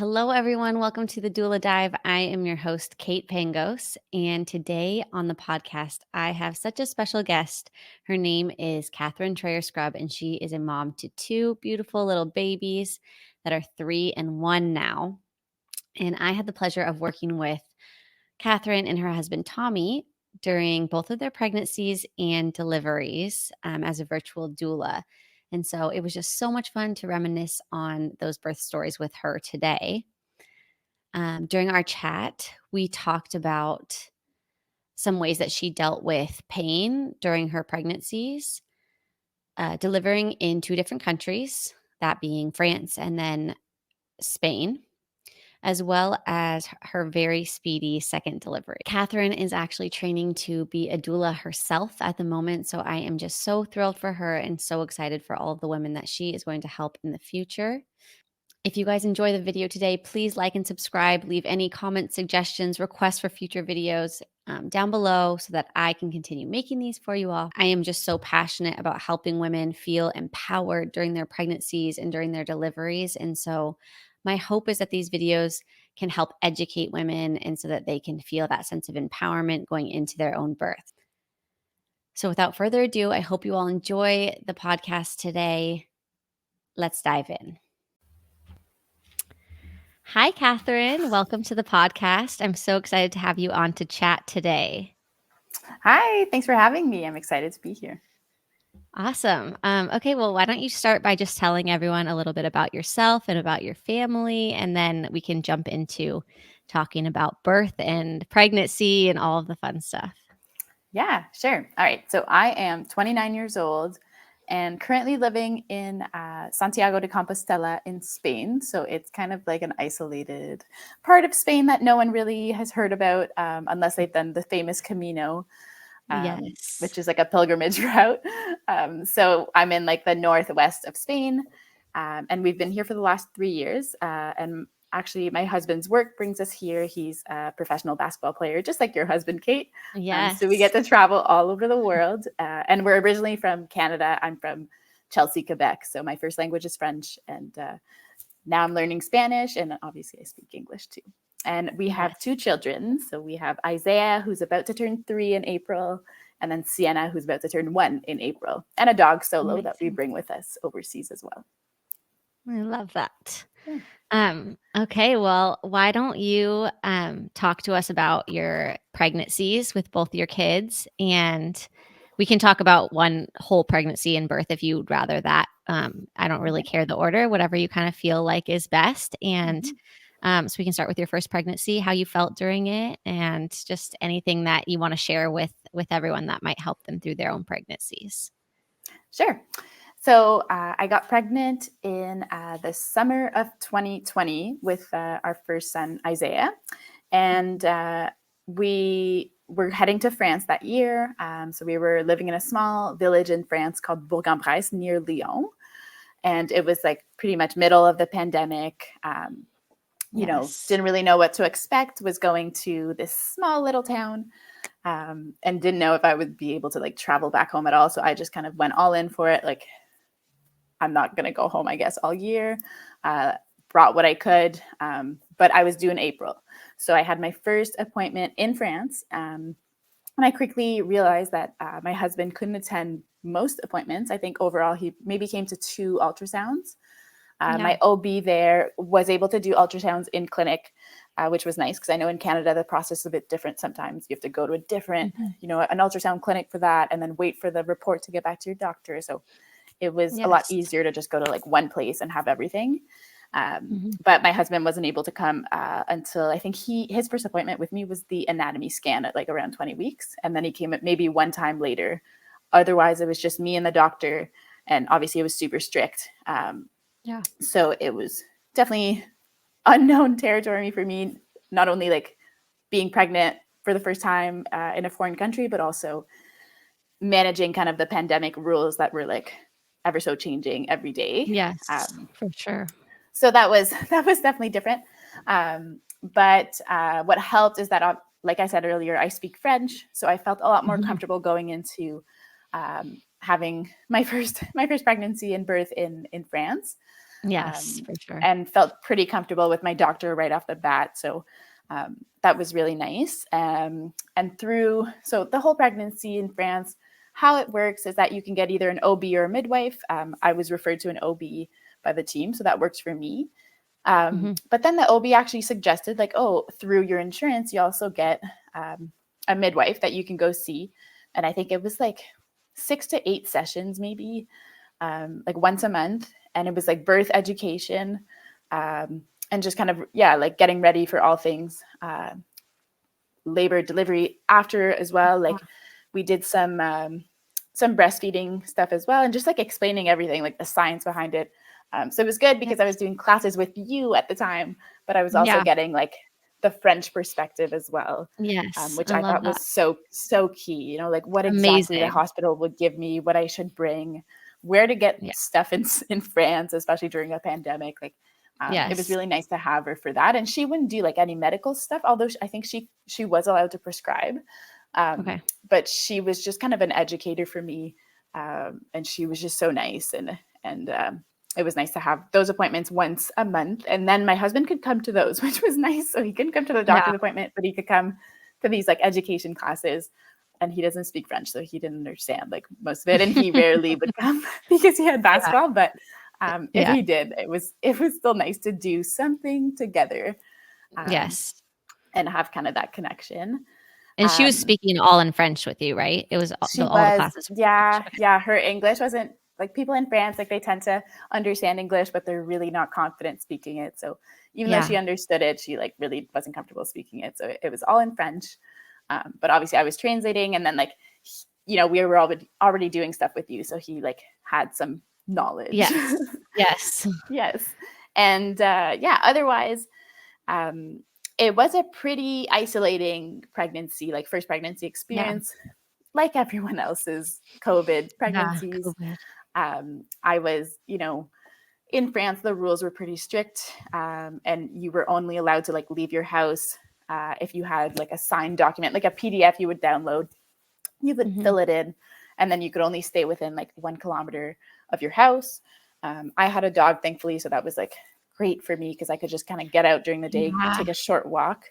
Hello, everyone. Welcome to the Doula Dive. I am your host, Kate Pangos. And today on the podcast, I have such a special guest. Her name is Catherine Traer Scrubb, and she is a mom to two beautiful little babies that are 3 and 1 now. And I had the pleasure of working with Catherine and her husband, Tommy, during both of their pregnancies and deliveries as a virtual doula. And so it was just so much fun to reminisce on those birth stories with her today. During our chat, we talked about some ways that she dealt with pain during her pregnancies, delivering in 2 different countries, that being France and then Spain, as well as her very speedy second delivery. Catherine is actually training to be a doula herself at the moment, so I am just so thrilled for her and so excited for all of the women that she is going to help in the future. If you guys enjoy the video today, please like and subscribe. Leave any comments, suggestions, requests for future videos down below so that I can continue making these for you all. I am just so passionate about helping women feel empowered during their pregnancies and during their deliveries. And so my hope is that these videos can help educate women and so that they can feel that sense of empowerment going into their own birth. So without further ado, I hope you all enjoy the podcast today. Let's dive in. Hi, Catherine. Welcome to the podcast. I'm so excited to have you on to chat today. Hi, thanks for having me. I'm excited to be here. Awesome. Okay, well, why don't you start by just telling everyone a little bit about yourself and about your family, and then we can jump into talking about birth and pregnancy and all of the fun stuff. Yeah, sure. All right. So I am 29 years old and currently living in Santiago de Compostela in Spain. So it's kind of like an isolated part of Spain that no one really has heard about unless they've done the famous Camino, Yes. which is like a pilgrimage route. So I'm in like the northwest of Spain, and we've been here for the last 3 years. And actually, my husband's work brings us here. He's a professional basketball player, just like your husband, Kate. Yes. So we get to travel all over the world. And we're originally from Canada. I'm from Chelsea, Quebec. So my first language is French. And now I'm learning Spanish. And obviously, I speak English too. And we have 2 children. So we have Isaiah, who's about to turn 3 in April, and then Sienna, who's about to turn 1 in April, and a dog Solo that we bring with us overseas as well. I love that. Okay, well, why don't you talk to us about your pregnancies with both your kids, and we can talk about one whole pregnancy and birth if you'd rather that. I don't really care the order, whatever you kind of feel like is best. And so we can start with your first pregnancy, how you felt during it, and just anything that you want to share with everyone that might help them through their own pregnancies. Sure. So I got pregnant in the summer of 2020 with our first son, Isaiah. And we were heading to France that year. So we were living in a small village in France called Bourg-en-Bresse near Lyon. And it was like pretty much middle of the pandemic. You know, didn't really know what to expect, was going to this small little town. And didn't know if I would be able to like travel back home at all. So I just kind of went all in for it. Like, I'm not going to go home, I guess, all year. Brought what I could, but I was due in April. So I had my first appointment in France. And I quickly realized that my husband couldn't attend most appointments. I think overall he maybe came to 2 ultrasounds. My OB there was able to do ultrasounds in clinic, which was nice because I know in Canada the process is a bit different sometimes. You have to go to a different, an ultrasound clinic for that and then wait for the report to get back to your doctor. So it was a lot easier to just go to like one place and have everything. But my husband wasn't able to come until I think his first appointment with me was the anatomy scan at like around 20 weeks. And then he came at maybe one time later. Otherwise, it was just me and the doctor. And obviously it was super strict. So it was definitely unknown territory for me, not only like being pregnant for the first time in a foreign country, but also managing kind of the pandemic rules that were like ever so changing every day. Yes, for sure. So that was definitely different. But what helped is that, like I said earlier, I speak French. So I felt a lot more comfortable going into having my first pregnancy and birth in France. Yes, for sure. and felt pretty comfortable with my doctor right off the bat. So that was really nice. And so the whole pregnancy in France, how it works is that you can get either an OB or a midwife. I was referred to an OB by the team, so that works for me. But then the OB actually suggested, like, oh, through your insurance, you also get a midwife that you can go see. And I think it was like 6 to 8 sessions, maybe like once a month. And it was like birth education and just kind of, like getting ready for all things labor, delivery after as well. Like we did some breastfeeding stuff as well, and just like explaining everything, like the science behind it. So it was good because I was doing classes with you at the time, but I was also getting like the French perspective as well. Yes, Which I I love thought that. was so key, like what exactly the hospital would give me, what I should bring, where to get stuff in France, especially during a pandemic. Like it was really nice to have her for that. And she wouldn't do like any medical stuff, although I think she was allowed to prescribe. But she was just kind of an educator for me. And she was just so nice. And it was nice to have those appointments once a month. And then my husband could come to those, which was nice. So he couldn't come to the doctor's appointment, but he could come to these like education classes. And he doesn't speak French, so he didn't understand like most of it. And he rarely would come because he had basketball. But if he did, it was still nice to do something together. And have kind of that connection. And she was speaking all in French with you, right? It was all the classes. Yeah. Her English wasn't like, people in France, like they tend to understand English, but they're really not confident speaking it. So even though she understood it, she like really wasn't comfortable speaking it. So it was all in French. But obviously I was translating, and then like, we were already doing stuff with you. So he like had some knowledge. Yes. And otherwise, it was a pretty isolating pregnancy, like first pregnancy experience, like everyone else's COVID pregnancies. I was, in France, the rules were pretty strict, and you were only allowed to like leave your house if you had like a signed document, like a PDF you would download. You would fill it in, and then you could only stay within like 1 kilometer of your house. I had a dog, thankfully, so that was like great for me because I could just kind of get out during the day, take a short walk.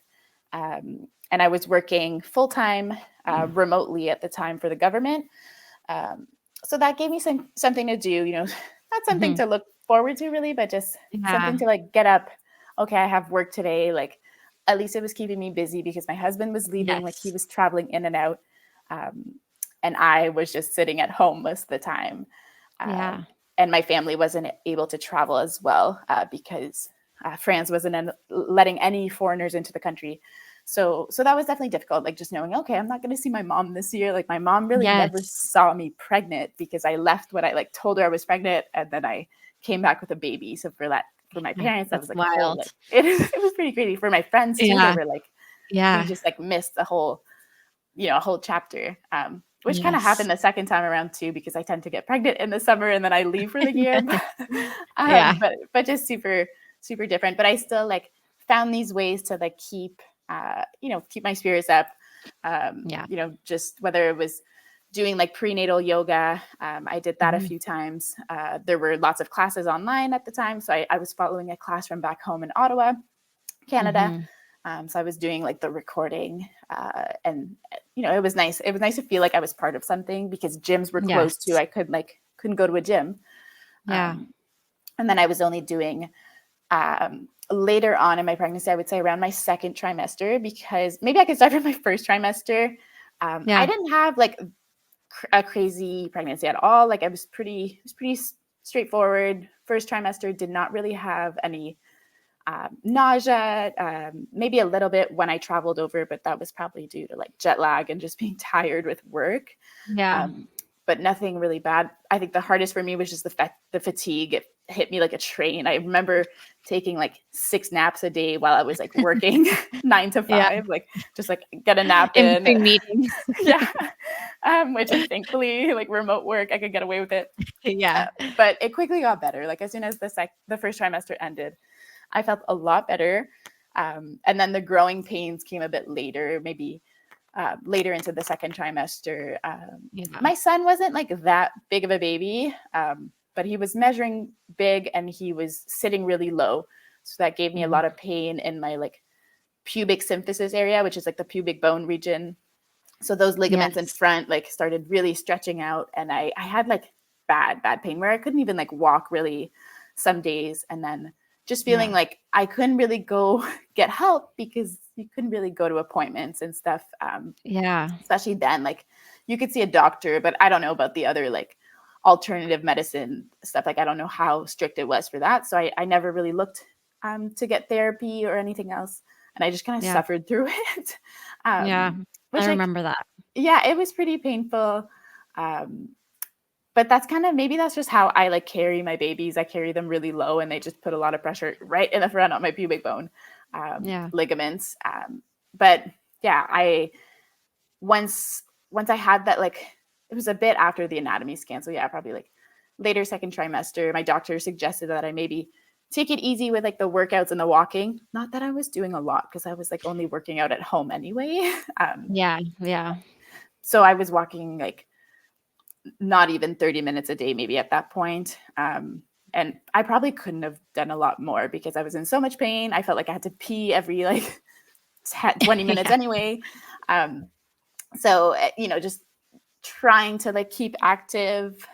And I was working full-time remotely at the time for the government. So that gave me something to do, not something to look forward to really, but just something to like get up. Okay, I have work today. Like at least it was keeping me busy because my husband was leaving, like he was traveling in and out. And I was just sitting at home most of the time. And my family wasn't able to travel as well because France wasn't letting any foreigners into the country. So that was definitely difficult. Like just knowing, okay, I'm not going to see my mom this year. Like my mom really never saw me pregnant because I left when I like told her I was pregnant, and then I came back with a baby. So for my parents, that was like wild. Like, it was pretty crazy. For my friends too, they were like, we just like missed a whole chapter. Which kind of happened the second time around too, because I tend to get pregnant in the summer and then I leave for the year. But just super, super different. But I still like found these ways to like keep my spirits up. Just whether it was doing like prenatal yoga. I did that a few times. There were lots of classes online at the time. So I was following a class from back home in Ottawa, Canada. So I was doing like the recording and, it was nice. It was nice to feel like I was part of something because gyms were closed too. I couldn't go to a gym. And then I was only doing later on in my pregnancy, I would say around my second trimester, because maybe I could start from my first trimester. I didn't have like a crazy pregnancy at all. Like it was pretty straightforward. First trimester did not really have any nausea, maybe a little bit when I traveled over, but that was probably due to like jet lag and just being tired with work. But nothing really bad. I think the hardest for me was just the fatigue. It hit me like a train. I remember taking like 6 naps a day while I was like working 9 to 5, like just like get a nap in meetings. Which is thankfully like remote work, I could get away with it. But it quickly got better. Like as soon as the first trimester ended, I felt a lot better. And then the growing pains came a bit later, maybe later into the second trimester. My son wasn't like that big of a baby. but he was measuring big and he was sitting really low. So that gave me a lot of pain in my like pubic symphysis area, which is like the pubic bone region. So those ligaments in front like started really stretching out, and I had like bad pain where I couldn't even like walk really some days, and then just feeling like I couldn't really go get help because you couldn't really go to appointments and stuff. Especially then, like you could see a doctor, but I don't know about the other like alternative medicine stuff. Like I don't know how strict it was for that. So I never really looked to get therapy or anything else. And I just kind of suffered through it. Which I remember that. Yeah, it was pretty painful. But that's kind of, maybe that's just how I like carry my babies. I carry them really low and they just put a lot of pressure right in the front on my pubic bone ligaments. But yeah, once I had that, like, it was a bit after the anatomy scan. So yeah, probably like later second trimester, my doctor suggested that I maybe take it easy with like the workouts and the walking. Not that I was doing a lot because I was like only working out at home anyway. So I was walking like not even 30 minutes a day, maybe at that point. And I probably couldn't have done a lot more because I was in so much pain. I felt like I had to pee every like 20 minutes anyway. So, you know, just trying to like keep active.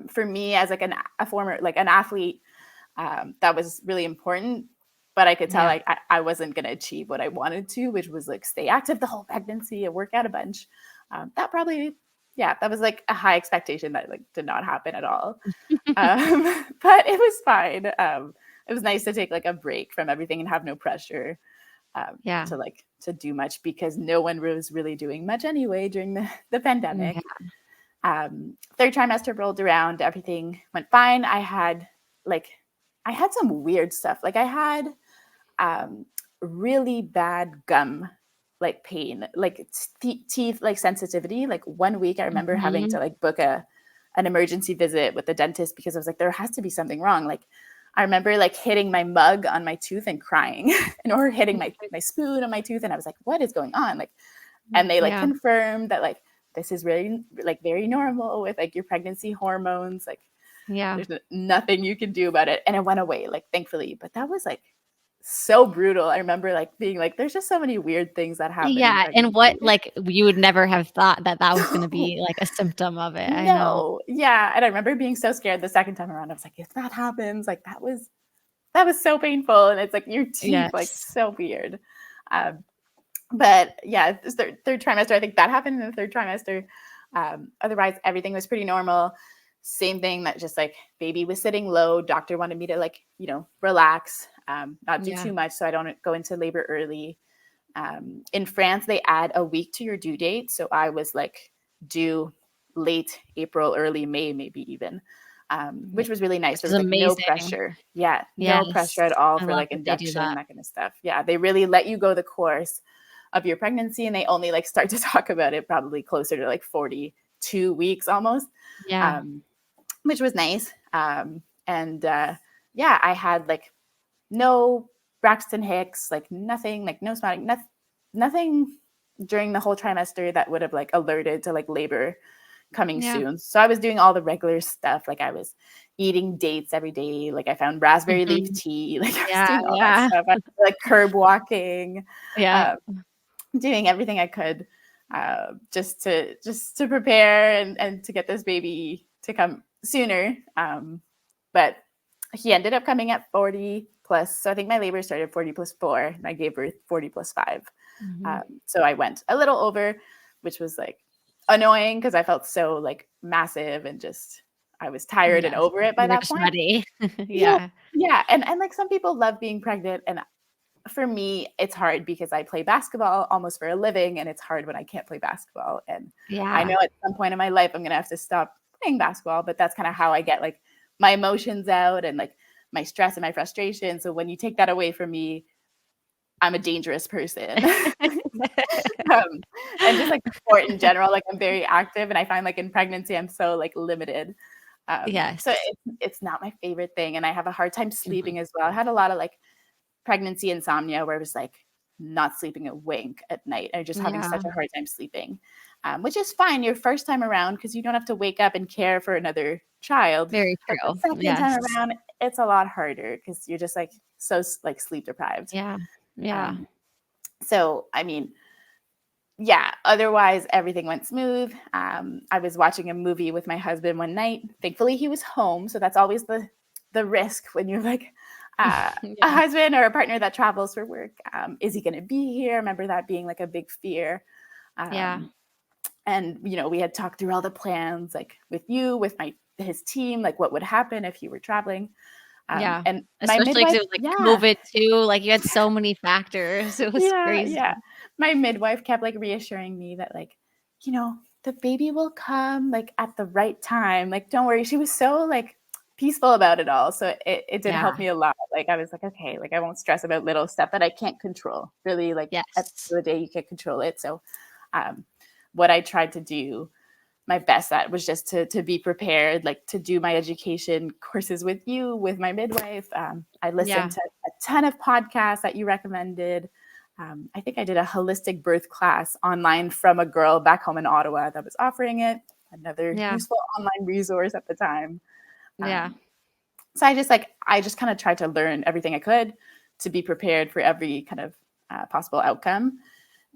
For me as like a former, like an athlete, that was really important. But I could tell like I wasn't going to achieve what I wanted to, which was like stay active the whole pregnancy and work out a bunch. That probably, that was like a high expectation that like did not happen at all. But it was fine. It was nice to take like a break from everything and have no pressure to do much because no one was really doing much anyway during the pandemic. Third trimester rolled around, everything went fine. I had some weird stuff. Like I had really bad gum like pain, like teeth like sensitivity. Like 1 week I remember having to like book an emergency visit with the dentist because I was like, there has to be something wrong. Like I remember like hitting my mug on my tooth and crying or hitting my spoon on my tooth. And I was like, what is going on? Like, and they like confirmed that like, this is really like very normal with like your pregnancy hormones. Like there's nothing you can do about it. And it went away, like thankfully, but that was like so brutal. I remember like being like, there's just so many weird things that happen. Yeah. And what, like, you would never have thought that was going to be like a symptom of it. I know. Yeah. And I remember being so scared the second time around. I was like, if that happens, like that was so painful. And it's like your teeth, like so weird. But yeah, this third trimester, I think that happened in the third trimester. Otherwise, everything was pretty normal. Same thing, that just like baby was sitting low. Doctor wanted me to like, you know, relax, not do too much so I don't go into labor early. In France, they add a week to your due date. So I was like due late April, early May, maybe even, which was really nice. There was like no pressure. Yeah, no pressure at all for like induction and that kind of stuff. Yeah, they really let you go the course of your pregnancy, and they only like start to talk about it probably closer to like 42 weeks almost. Which was nice. I had like no Braxton Hicks, like nothing, like no spotting, nothing during the whole trimester that would have like alerted to like labor coming soon. So I was doing all the regular stuff. Like I was eating dates every day. Like I found raspberry leaf tea. Like I was doing all that stuff. I was, like curb walking. Doing everything I could just to prepare and to get this baby to come sooner. But he ended up coming at 40 plus. So I think my labor started 40 plus 4 and I gave birth 40 plus 5. So I went a little over, which was like annoying because I felt so like massive and just I was tired and over it by that point. Ready. Yeah. And like some people love being pregnant, and for me, it's hard because I play basketball almost for a living, and it's hard when I can't play basketball. And I know at some point in my life, I'm going to have to stop playing basketball, but that's kind of how I get like my emotions out and like my stress and my frustration. So when you take that away from me, I'm a dangerous person. And just like sport in general, like I'm very active, and I find like in pregnancy, I'm so like limited. So it's not my favorite thing. And I have a hard time sleeping as well. I had a lot of like pregnancy insomnia where it was like not sleeping a wink at night and just having such a hard time sleeping. which is fine your first time around because you don't have to wake up and care for another child. Very But the true. second Yes. time around, it's a lot harder because you're just like so like sleep deprived. Yeah. Yeah. So, I mean, yeah, otherwise everything went smooth. I was watching a movie with my husband one night. Thankfully, he was home. So that's always the risk when you're like a Yeah. husband or a partner that travels for work. Is he going to be here? I remember that being like a big fear. Yeah. And, we had talked through all the plans, like with you, with his team, like what would happen if you were traveling. Yeah. And my Especially because midwife, it was like COVID too. Like you had so many factors. It was crazy. yeah. My midwife kept like reassuring me that like, the baby will come like at the right time. Like, don't worry. She was so like peaceful about it all. So it did help me a lot. Like I was like, okay, like I won't stress about little stuff that I can't control. Really, like at the end of the day, you can't control it. So what I tried to do my best at was just to be prepared, like to do my education courses with you, with my midwife. I listened to a ton of podcasts that you recommended. I think I did a holistic birth class online from a girl back home in Ottawa that was offering it. Another useful online resource at the time. So I just kind of tried to learn everything I could to be prepared for every kind of possible outcome.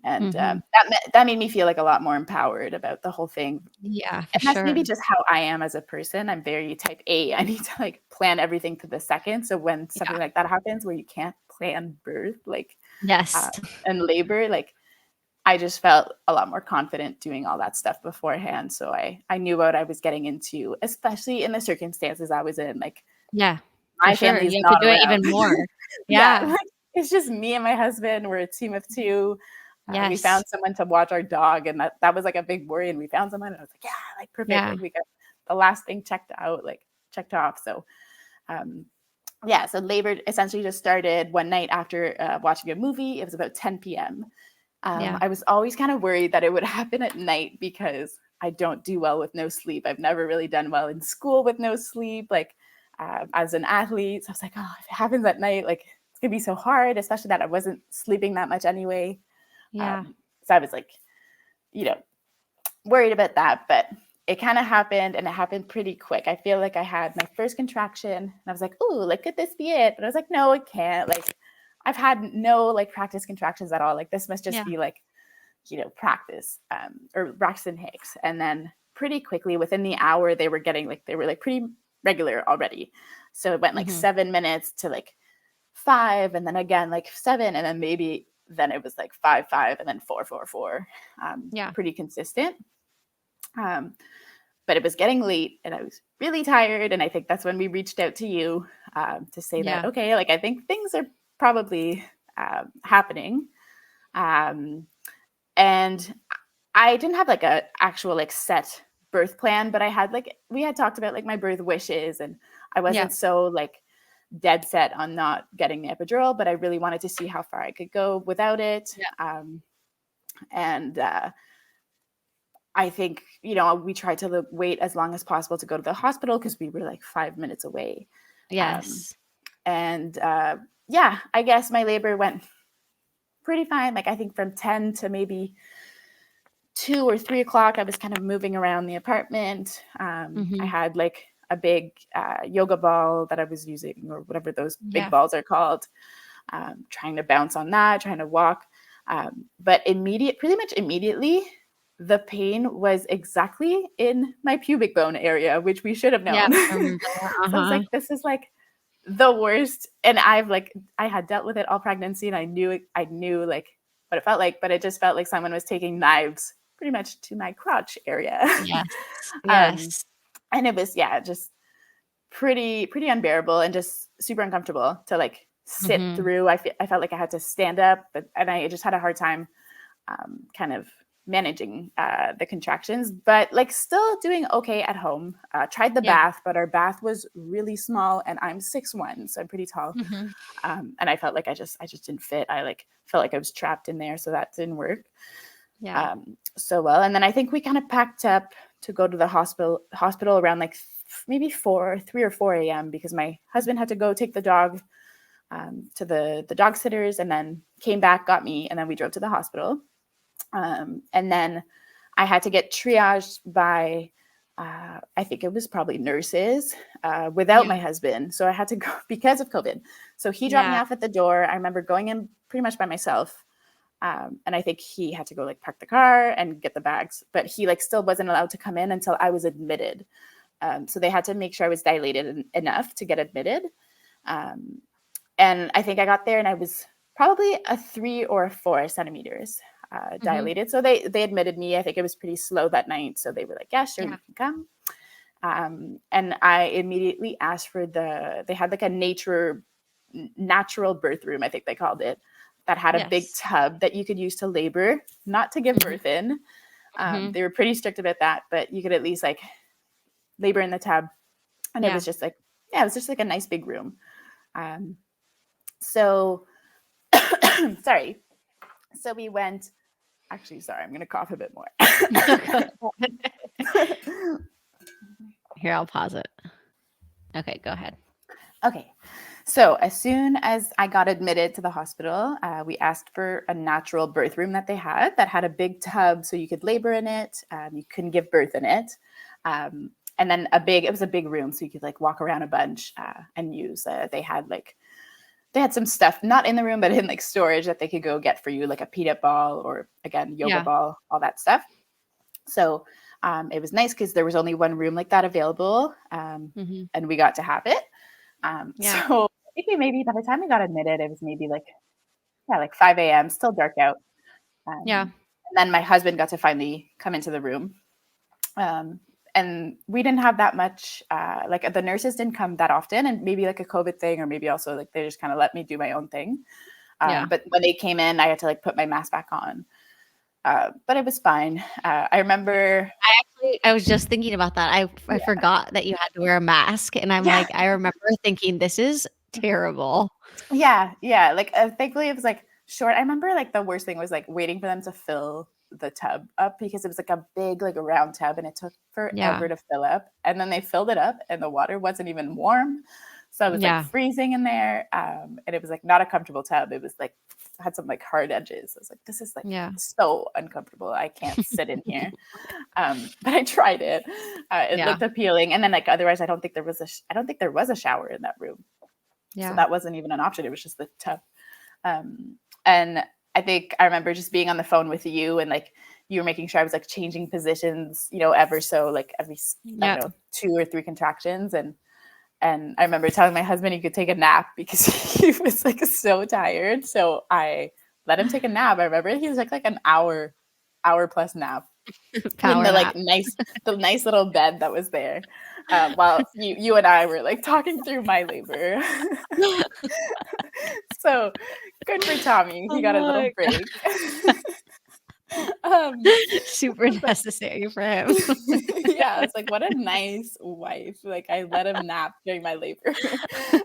And that made me feel like a lot more empowered about the whole thing. Yeah, for and that's sure. maybe just how I am as a person. I'm very type A. I need to like plan everything to the second. So when something like that happens where you can't plan birth, like and labor, like I just felt a lot more confident doing all that stuff beforehand. So I knew what I was getting into, especially in the circumstances I was in. Like my family's you have not to do around. it even more. Like, it's just me and my husband. We're a team of two. We found someone to watch our dog, and that was like a big worry. And we found someone, and I was like, yeah, like perfect. Like we got the last thing checked off. So, so labor essentially just started one night after watching a movie. It was about 10 p.m. I was always kind of worried that it would happen at night because I don't do well with no sleep. I've never really done well in school with no sleep, like as an athlete. So I was like, oh, if it happens at night, like it's gonna be so hard, especially that I wasn't sleeping that much anyway. So I was like, worried about that, but it kind of happened, and it happened pretty quick. I feel like I had my first contraction and I was like, oh, like, could this be it? But I was like, no, it can't. Like, I've had no like practice contractions at all. Like this must just be like, practice or Braxton Hicks. And then pretty quickly within the hour, they were pretty regular already. So it went like 7 minutes to like 5, and then again, like 7, and then it was like 5, and then 4, 4, 4. Pretty consistent. But it was getting late and I was really tired. And I think that's when we reached out to you to say that, okay, like I think things are probably happening. And I didn't have like a actual like set birth plan, but we had talked about like my birth wishes, and I wasn't so like dead set on not getting the epidural, but I really wanted to see how far I could go without it. I think, we tried to wait as long as possible to go to the hospital because we were like 5 minutes away. I guess my labor went pretty fine. Like I think from 10 to maybe 2 or 3 o'clock, I was kind of moving around the apartment. I had like a big yoga ball that I was using, or whatever those big balls are called, trying to bounce on that, trying to walk. But pretty much immediately, the pain was exactly in my pubic bone area, which we should have known. So I was like, this is like the worst. And I had dealt with it all pregnancy, and I knew like what it felt like, but it just felt like someone was taking knives pretty much to my crotch area. And it was, just pretty unbearable and just super uncomfortable to like sit through. I felt like I had to stand up, and I just had a hard time kind of managing the contractions, but like still doing okay at home. Tried the bath, but our bath was really small, and I'm 6'1", so I'm pretty tall. And I felt like I just didn't fit. I like felt like I was trapped in there, so that didn't work so well. And then I think we kind of packed up to go to the hospital around like maybe 3 or 4 a.m. because my husband had to go take the dog to the dog sitters, and then came back, got me, and then we drove to the hospital. And then I had to get triaged by, I think it was probably nurses, without my husband. So I had to go because of COVID. So he dropped me off at the door. I remember going in pretty much by myself. And I think he had to go like park the car and get the bags, but he like still wasn't allowed to come in until I was admitted. So they had to make sure I was dilated enough to get admitted. And I think I got there and I was probably a 3 or 4 centimeters dilated. So they admitted me. I think it was pretty slow that night. So they were like, yeah, sure, you can come. And I immediately asked for they had like a natural birth room, I think they called it, that had a big tub that you could use to labor, not to give birth in. They were pretty strict about that, but you could at least like labor in the tub. And it was just like, it was just like a nice big room. So, sorry. So we went, actually, sorry, I'm going to cough a bit more. Here, I'll pause it. Okay, go ahead. Okay. So as soon as I got admitted to the hospital, we asked for a natural birth room that they had that had a big tub so you could labor in it. You couldn't give birth in it. And then it was a big room so you could like walk around a bunch and use. They had some stuff not in the room, but in like storage that they could go get for you, like a peanut ball or again, yoga ball, all that stuff. So it was nice because there was only one room like that available and we got to have it. So I think maybe by the time we got admitted, it was maybe like 5 a.m., still dark out. And then my husband got to finally come into the room. And we didn't have that much, like the nurses didn't come that often, and maybe like a COVID thing, or maybe also like they just kind of let me do my own thing. But when they came in, I had to like put my mask back on. But it was fine. I remember. I was just thinking about that. I forgot that you had to wear a mask, and I'm like, I remember thinking this is terrible. Yeah. Like thankfully it was like short. I remember like the worst thing was like waiting for them to fill the tub up because it was like a big like a round tub and it took forever to fill up. And then they filled it up and the water wasn't even warm. So it was like freezing in there. And it was like not a comfortable tub. It was like had some like hard edges. I was like, this is like so uncomfortable. I can't sit in here. But I tried it. It looked appealing. And then like otherwise I don't think there was a shower in that room. So that wasn't even an option. It was just the tub. And I think I remember just being on the phone with you and like you were making sure I was like changing positions, ever so like every I don't know 2 or 3 contractions. And I remember telling my husband he could take a nap because he was like so tired. So I let him take a nap. I remember he was like an hour plus nap in the like the nice little bed that was there. While you and I were like talking through my labor. So good for Tommy. He got a little break. Super necessary for him. Yeah, it's like, what a nice wife. Like I let him nap during my labor.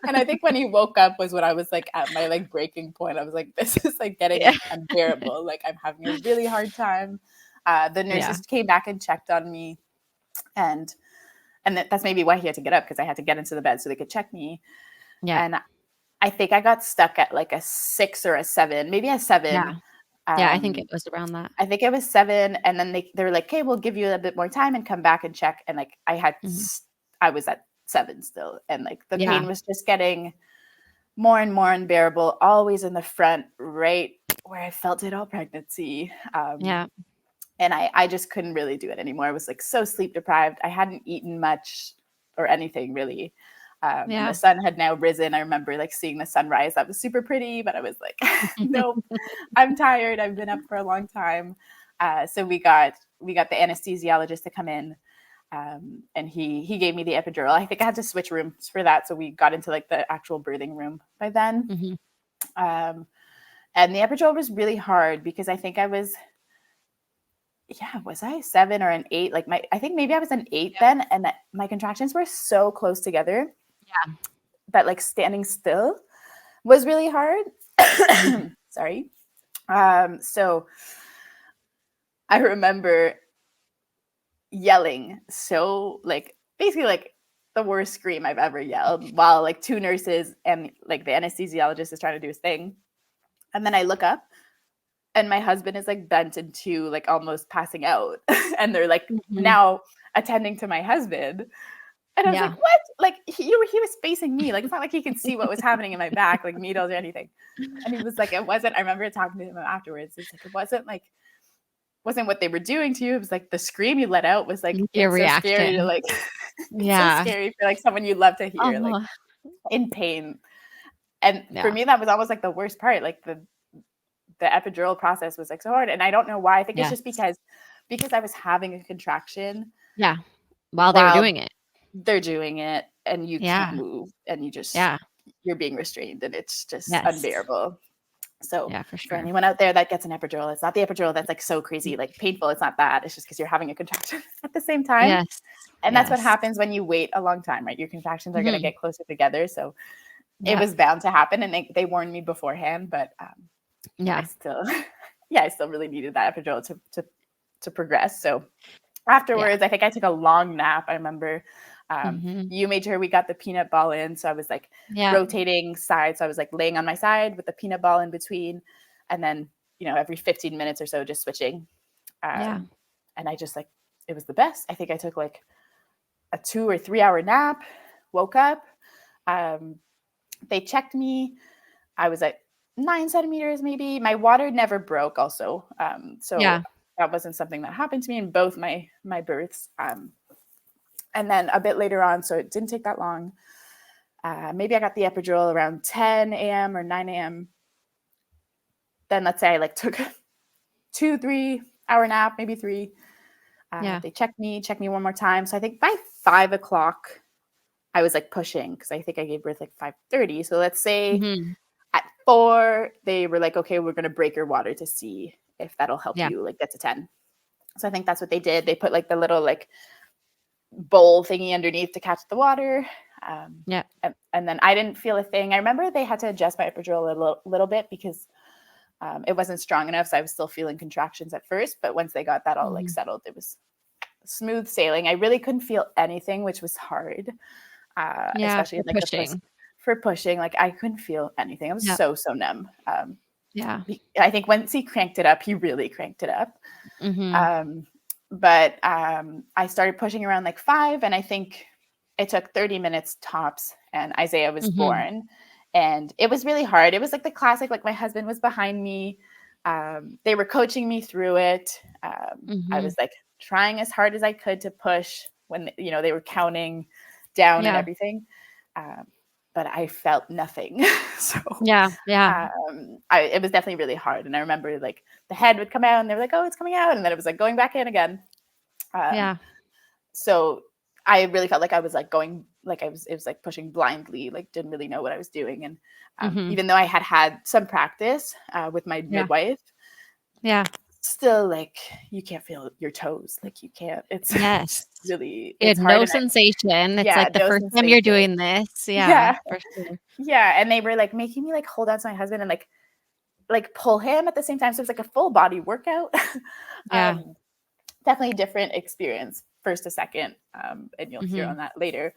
And I think when he woke up was when I was like at my like breaking point. I was like, this is like getting unbearable. Like I'm having a really hard time. The nurses came back and checked on me. And that's maybe why he had to get up, because I had to get into the bed so they could check me. Yeah. And I think I got stuck at like a 6 or a 7, maybe a 7. Yeah, I think it was around that. I think it was 7. And then they were like, okay, we'll give you a bit more time and come back and check. And like I was at 7 still. And like the pain was just getting more and more unbearable, always in the front, right where I felt it all pregnancy. And I just couldn't really do it anymore. I was like so sleep deprived. I hadn't eaten much or anything really. And the sun had now risen. I remember like seeing the sunrise. That was super pretty, but I was like, nope, I'm tired. I've been up for a long time. So we got the anesthesiologist to come in, and he gave me the epidural. I think I had to switch rooms for that. So we got into like the actual birthing room by then. And the epidural was really hard because I think I was I 7 or an 8? Like I think maybe I was an 8 then, and that my contractions were so close together. That like standing still was really hard. Sorry. So I remember yelling so like basically like the worst scream I've ever yelled while like 2 nurses and like the anesthesiologist is trying to do his thing. And then I look up and my husband is like bent in two, like almost passing out. And they're like Mhm. now attending to my husband. And I was like, Yeah. what? Like he was facing me. Like it's not like he can see what was happening in my back, like needles or anything. And he was like, it wasn't, I remember talking to him afterwards. It's like, it wasn't what they were doing to you. It was like the scream you let out was like, Your it's so scary to reaction. like, it's so Yeah. scary for like someone you love to hear, like Oh, in pain. And for yeah. me, that was almost like the worst part. Like the epidural process was like so hard. And I don't know why. I think it's Yes. just because I was having a contraction Yeah. While they were while doing it. they're doing it and you can't Yeah. move and Yeah. you're being restrained and it's just Yes. unbearable. So Yeah, for for sure. anyone out there that gets an epidural, it's not the epidural that's like so crazy, like painful. It's not that. It's just because you're having a contraction at the same time. Yes. And that's what Yes. happens when you wait a long time, right? Your contractions are going to Mhm. get closer together. So it Yeah. was bound to happen. And they warned me beforehand, but I Yeah. still, I still really needed that epidural to progress. So Yeah. afterwards, I think I took a long nap. I remember Mhm. you made sure we got the peanut ball in. So I was like Yeah. rotating sides. So I was like laying on my side with the peanut ball in between. And then, every 15 minutes or so, just switching. Yeah. And I just like, it was the best. I think I took like a 2 or 3 hour nap, woke up. They checked me. I was at 9 centimeters, maybe. My water never broke also. So Yeah. that wasn't something that happened to me in both my births. And then a bit later on, so it didn't take that long. Maybe I got the epidural around 10 a.m. or 9 a.m. Then let's say I like took a 2-3 hour nap, maybe 3. Yeah. They checked me one more time. So I think by 5 o'clock, I was like pushing because I think I gave birth like 5:30. So let's say Mhm. at 4, they were like, okay, we're going to break your water to see if that'll help Yeah. you like get to 10. So I think that's what they did. They put like the little like bowl thingy underneath to catch the water. Yeah. And then I didn't feel a thing. I remember they had to adjust my epidural a little bit because it wasn't strong enough. So I was still feeling contractions at first. But once they got that all like Mhm. settled, it was smooth sailing. I really couldn't feel anything, which was hard, Yeah, especially for in like the first pushing. for pushing. Like I couldn't feel anything. I was Yep. so numb. Yeah. I think once he cranked it up, he really cranked it up. Mhm. But I started pushing around like 5, and I think it took 30 minutes tops, and Isaiah was Mhm. born. And it was really hard. It was like the classic, like my husband was behind me. They were coaching me through it. I Mhm. was like trying as hard as I could to push when, they were counting down and Yeah. everything. But I felt nothing. So Yeah. Yeah. it was definitely really hard. And I remember like the head would come out and they were like, oh, it's coming out. And then it was like going back in again. Um, Yeah. so I really felt like I was like going, like it was like pushing blindly, like didn't really know what I was doing. And Mhm. even though I had some practice with my Yeah. midwife, Yeah. still like you can't feel your toes. Like you can't, it's, Yes. You had it's hard. no And sensation. It's yeah, like the no first time you're sensation. doing this. Yeah, Yeah. for sure. Yeah. And they were like making me like hold on to my husband and like pull him at the same time. So it was like a full body workout. Yeah. um, Definitely different experience, first to second, and you'll hear Mhm. on that later.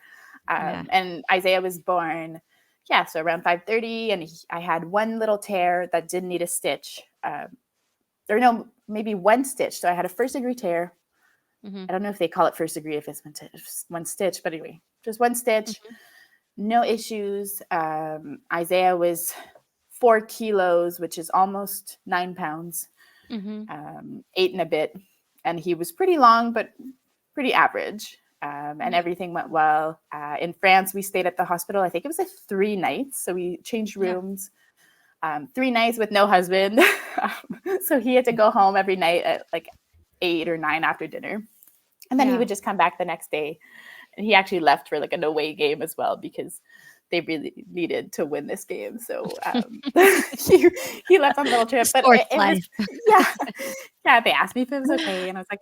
Yeah. And Isaiah was born, yeah, so around 5:30, and I had one little tear that didn't need a stitch. Or no, maybe one stitch. So I had a first-degree tear. Mhm. I don't know if they call it first degree if it's one stitch, but anyway, just one stitch, Mhm. no issues. Isaiah was 4 kilos, which is almost 9 pounds, Mhm. 8 and a bit. And he was pretty long, but pretty average. And Yeah. everything went well. In France, we stayed at the hospital. I think it was like 3 nights. So we changed Yeah. rooms. 3 nights with no husband. So he had to go home every night at like 8 or 9 after dinner. And then he Yeah. would just come back the next day. And he actually left for like an away game as well because they really needed to win this game. So he left on a little trip, but Sports it was, life. yeah. Yeah, they asked me if it was okay. And I was like,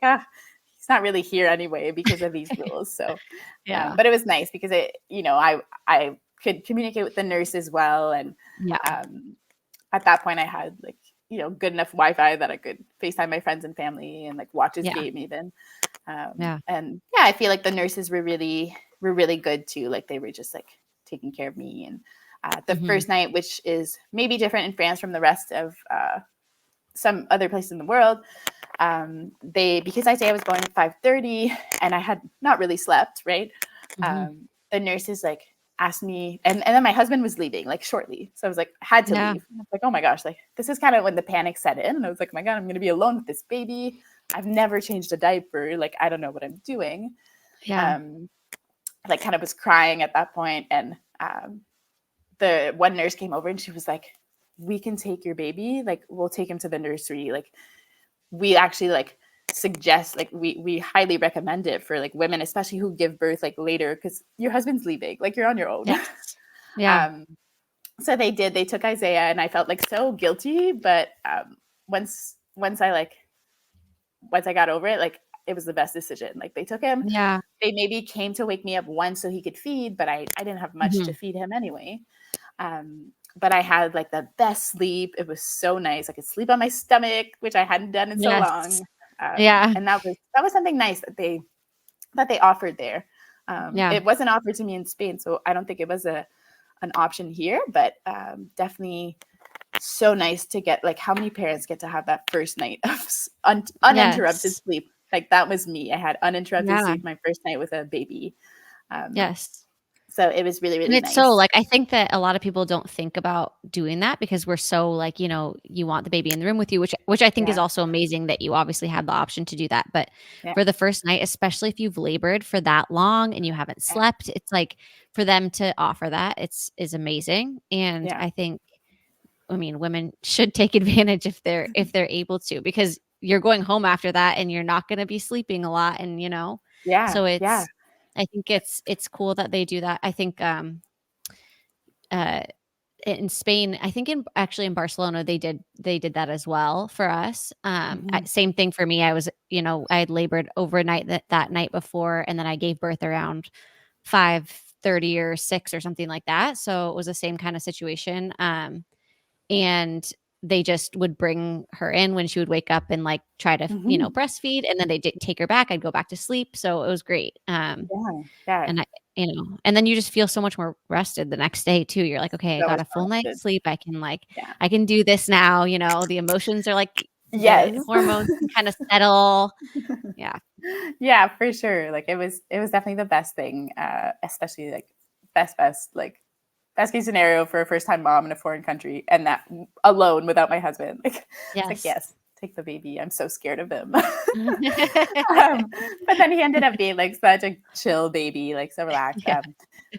he's not really here anyway because of these rules. So, Yeah. but it was nice because I could communicate with the nurse as well. And Yeah. at that point I had like, good enough Wi-Fi that I could FaceTime my friends and family and like watch his Yeah. game even. Yeah. And yeah, I feel like the nurses were really good too. Like they were just like taking care of me. And the Mhm. first night, which is maybe different in France from the rest of some other place in the world, because Isaiah was born at 5:30 and I had not really slept, right? The nurses like asked me, and then my husband was leaving like shortly. So I was like, had to leave. I was like, oh my gosh, like this is kind of when the panic set in. And I was like, oh my God, I'm going to be alone with this baby. I've never changed a diaper. Like, I don't know what I'm doing. Like kind of was crying at that point. And the one nurse came over and she was like, we can take your baby. Like, we'll take him to the nursery. Like, we actually like suggest, like we highly recommend it for like women, especially who give birth like later, because your husband's leaving, like you're on your own. So they took Isaiah, and I felt like so guilty, but once I got over it, like it was the best decision. Like they took him, they maybe came to wake me up once so he could feed, but I didn't have much to feed him anyway. But I had like the best sleep. It was so nice. I could sleep on my stomach, which I hadn't done in so long. And that was something nice that they offered there. It wasn't offered to me in Spain, so I don't think it was an option here, but definitely so nice to get, like, how many parents get to have that first night of uninterrupted sleep? Like that was me. I had uninterrupted sleep my first night with a baby. So it was really, really nice. It's so like, I think that a lot of people don't think about doing that because we're so like, you want the baby in the room with you, which I think is also amazing that you obviously have the option to do that. But for the first night, especially if you've labored for that long and you haven't slept, it's like for them to offer that, is amazing. And I think, women should take advantage if they're able to, because you're going home after that and you're not going to be sleeping a lot. And, so I think it's cool that they do that. I think in Spain, I think in Barcelona, they did that as well for us. Same thing for me. I was, I had labored overnight that night before, and then I gave birth around 5:30 or 6 or something like that. So it was the same kind of situation. And they just would bring her in when she would wake up and like try to, breastfeed, and then they did take her back. I'd go back to sleep. So it was great. And I, and then you just feel so much more rested the next day too. You're like, okay, I got a full night's sleep. I can I can do this now. The emotions are like, the hormones can kind of settle. Yeah, for sure. Like it was definitely the best thing, especially like best case scenario for a first time mom in a foreign country, and that alone without my husband. Like, it's like, yes, take the baby. I'm so scared of him. But then he ended up being like such a chill baby, like so relaxed.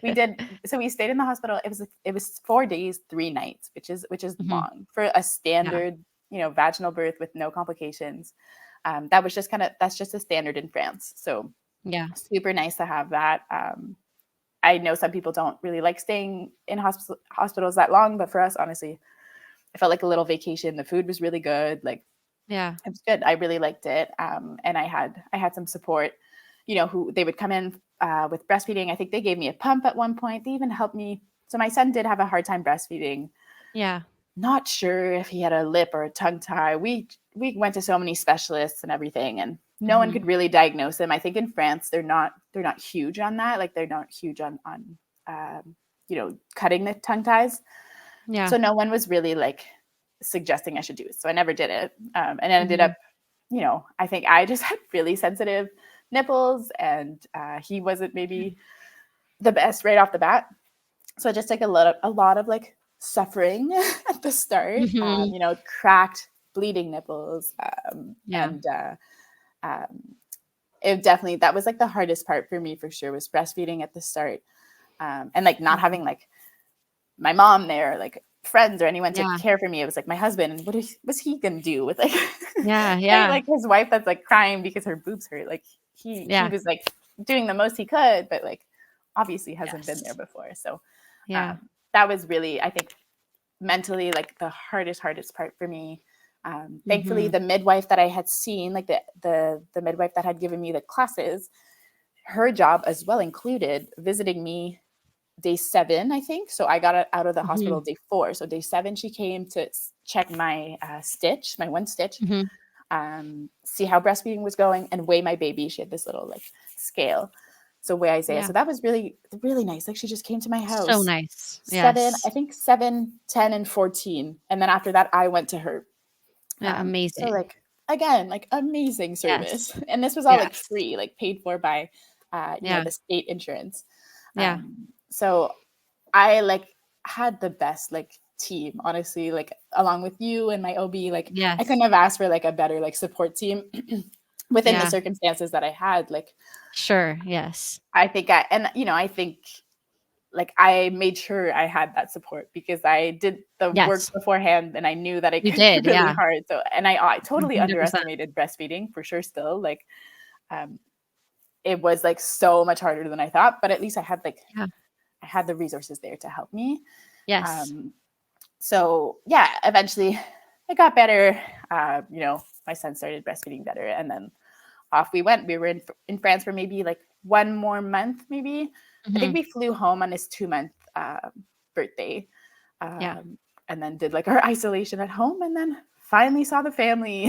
We stayed in the hospital. It was 4 days, 3 nights, which is long for a standard, vaginal birth with no complications. That's just a standard in France. So super nice to have that. I know some people don't really like staying in hospitals that long, but for us, honestly, it felt like a little vacation. The food was really good. Like, it was good. I really liked it. And I had some support, who they would come in with breastfeeding. I think they gave me a pump at one point. They even helped me. So my son did have a hard time breastfeeding. Not sure if he had a lip or a tongue tie. We went to so many specialists and everything, and no one could really diagnose him. I think in France, they're not huge on that. Like they're not huge on cutting the tongue ties. So no one was really like suggesting I should do it. So I never did it. And it ended up, I think I just had really sensitive nipples, and he wasn't maybe the best right off the bat. So it just took a lot of like suffering at the start, cracked, bleeding nipples. And it definitely, that was like the hardest part for me for sure, was breastfeeding at the start. And like not having like my mom there, like friends or anyone to care for me. It was like my husband, and what was he gonna do with like like his wife that's like crying because her boobs hurt. Like he was like doing the most he could, but like obviously hasn't been there before. So that was really, I think, mentally like the hardest part for me. Thankfully, the midwife that I had seen, like the midwife that had given me the classes, her job as well included visiting me day 7, I think. So I got out of the hospital day 4. So day 7, she came to check my stitch, my one stitch, see how breastfeeding was going, and weigh my baby. She had this little like scale. So weigh Isaiah. So that was really, really nice. Like she just came to my house. So nice. 7, 10, and 14. And then after that, I went to her. Yeah, So amazing. like, again, like amazing Yes. service. And this was all like Yes. free, like paid for by, Yeah. the state insurance. Yeah. So I like had the best like team, honestly, like along with you and my OB, like I Yes. couldn't have asked for like a better like support team within the Yeah. circumstances that I had. Like Sure. Yes. I think like I made sure I had that support because I did the work Yes. beforehand and I knew that it You could be did. really Yeah. hard. So, and I totally 100%. underestimated breastfeeding for sure still. Like, um, it was like so much harder than I thought, but at least Yeah. I had the resources there to help me. Yes. Um, so yeah, eventually it got better. My son started breastfeeding better, and then off we went. We were in France for maybe like one more month, maybe. I think Mhm. we flew home on his 2-month birthday, Yeah. and then did like our isolation at home, and then finally saw the family.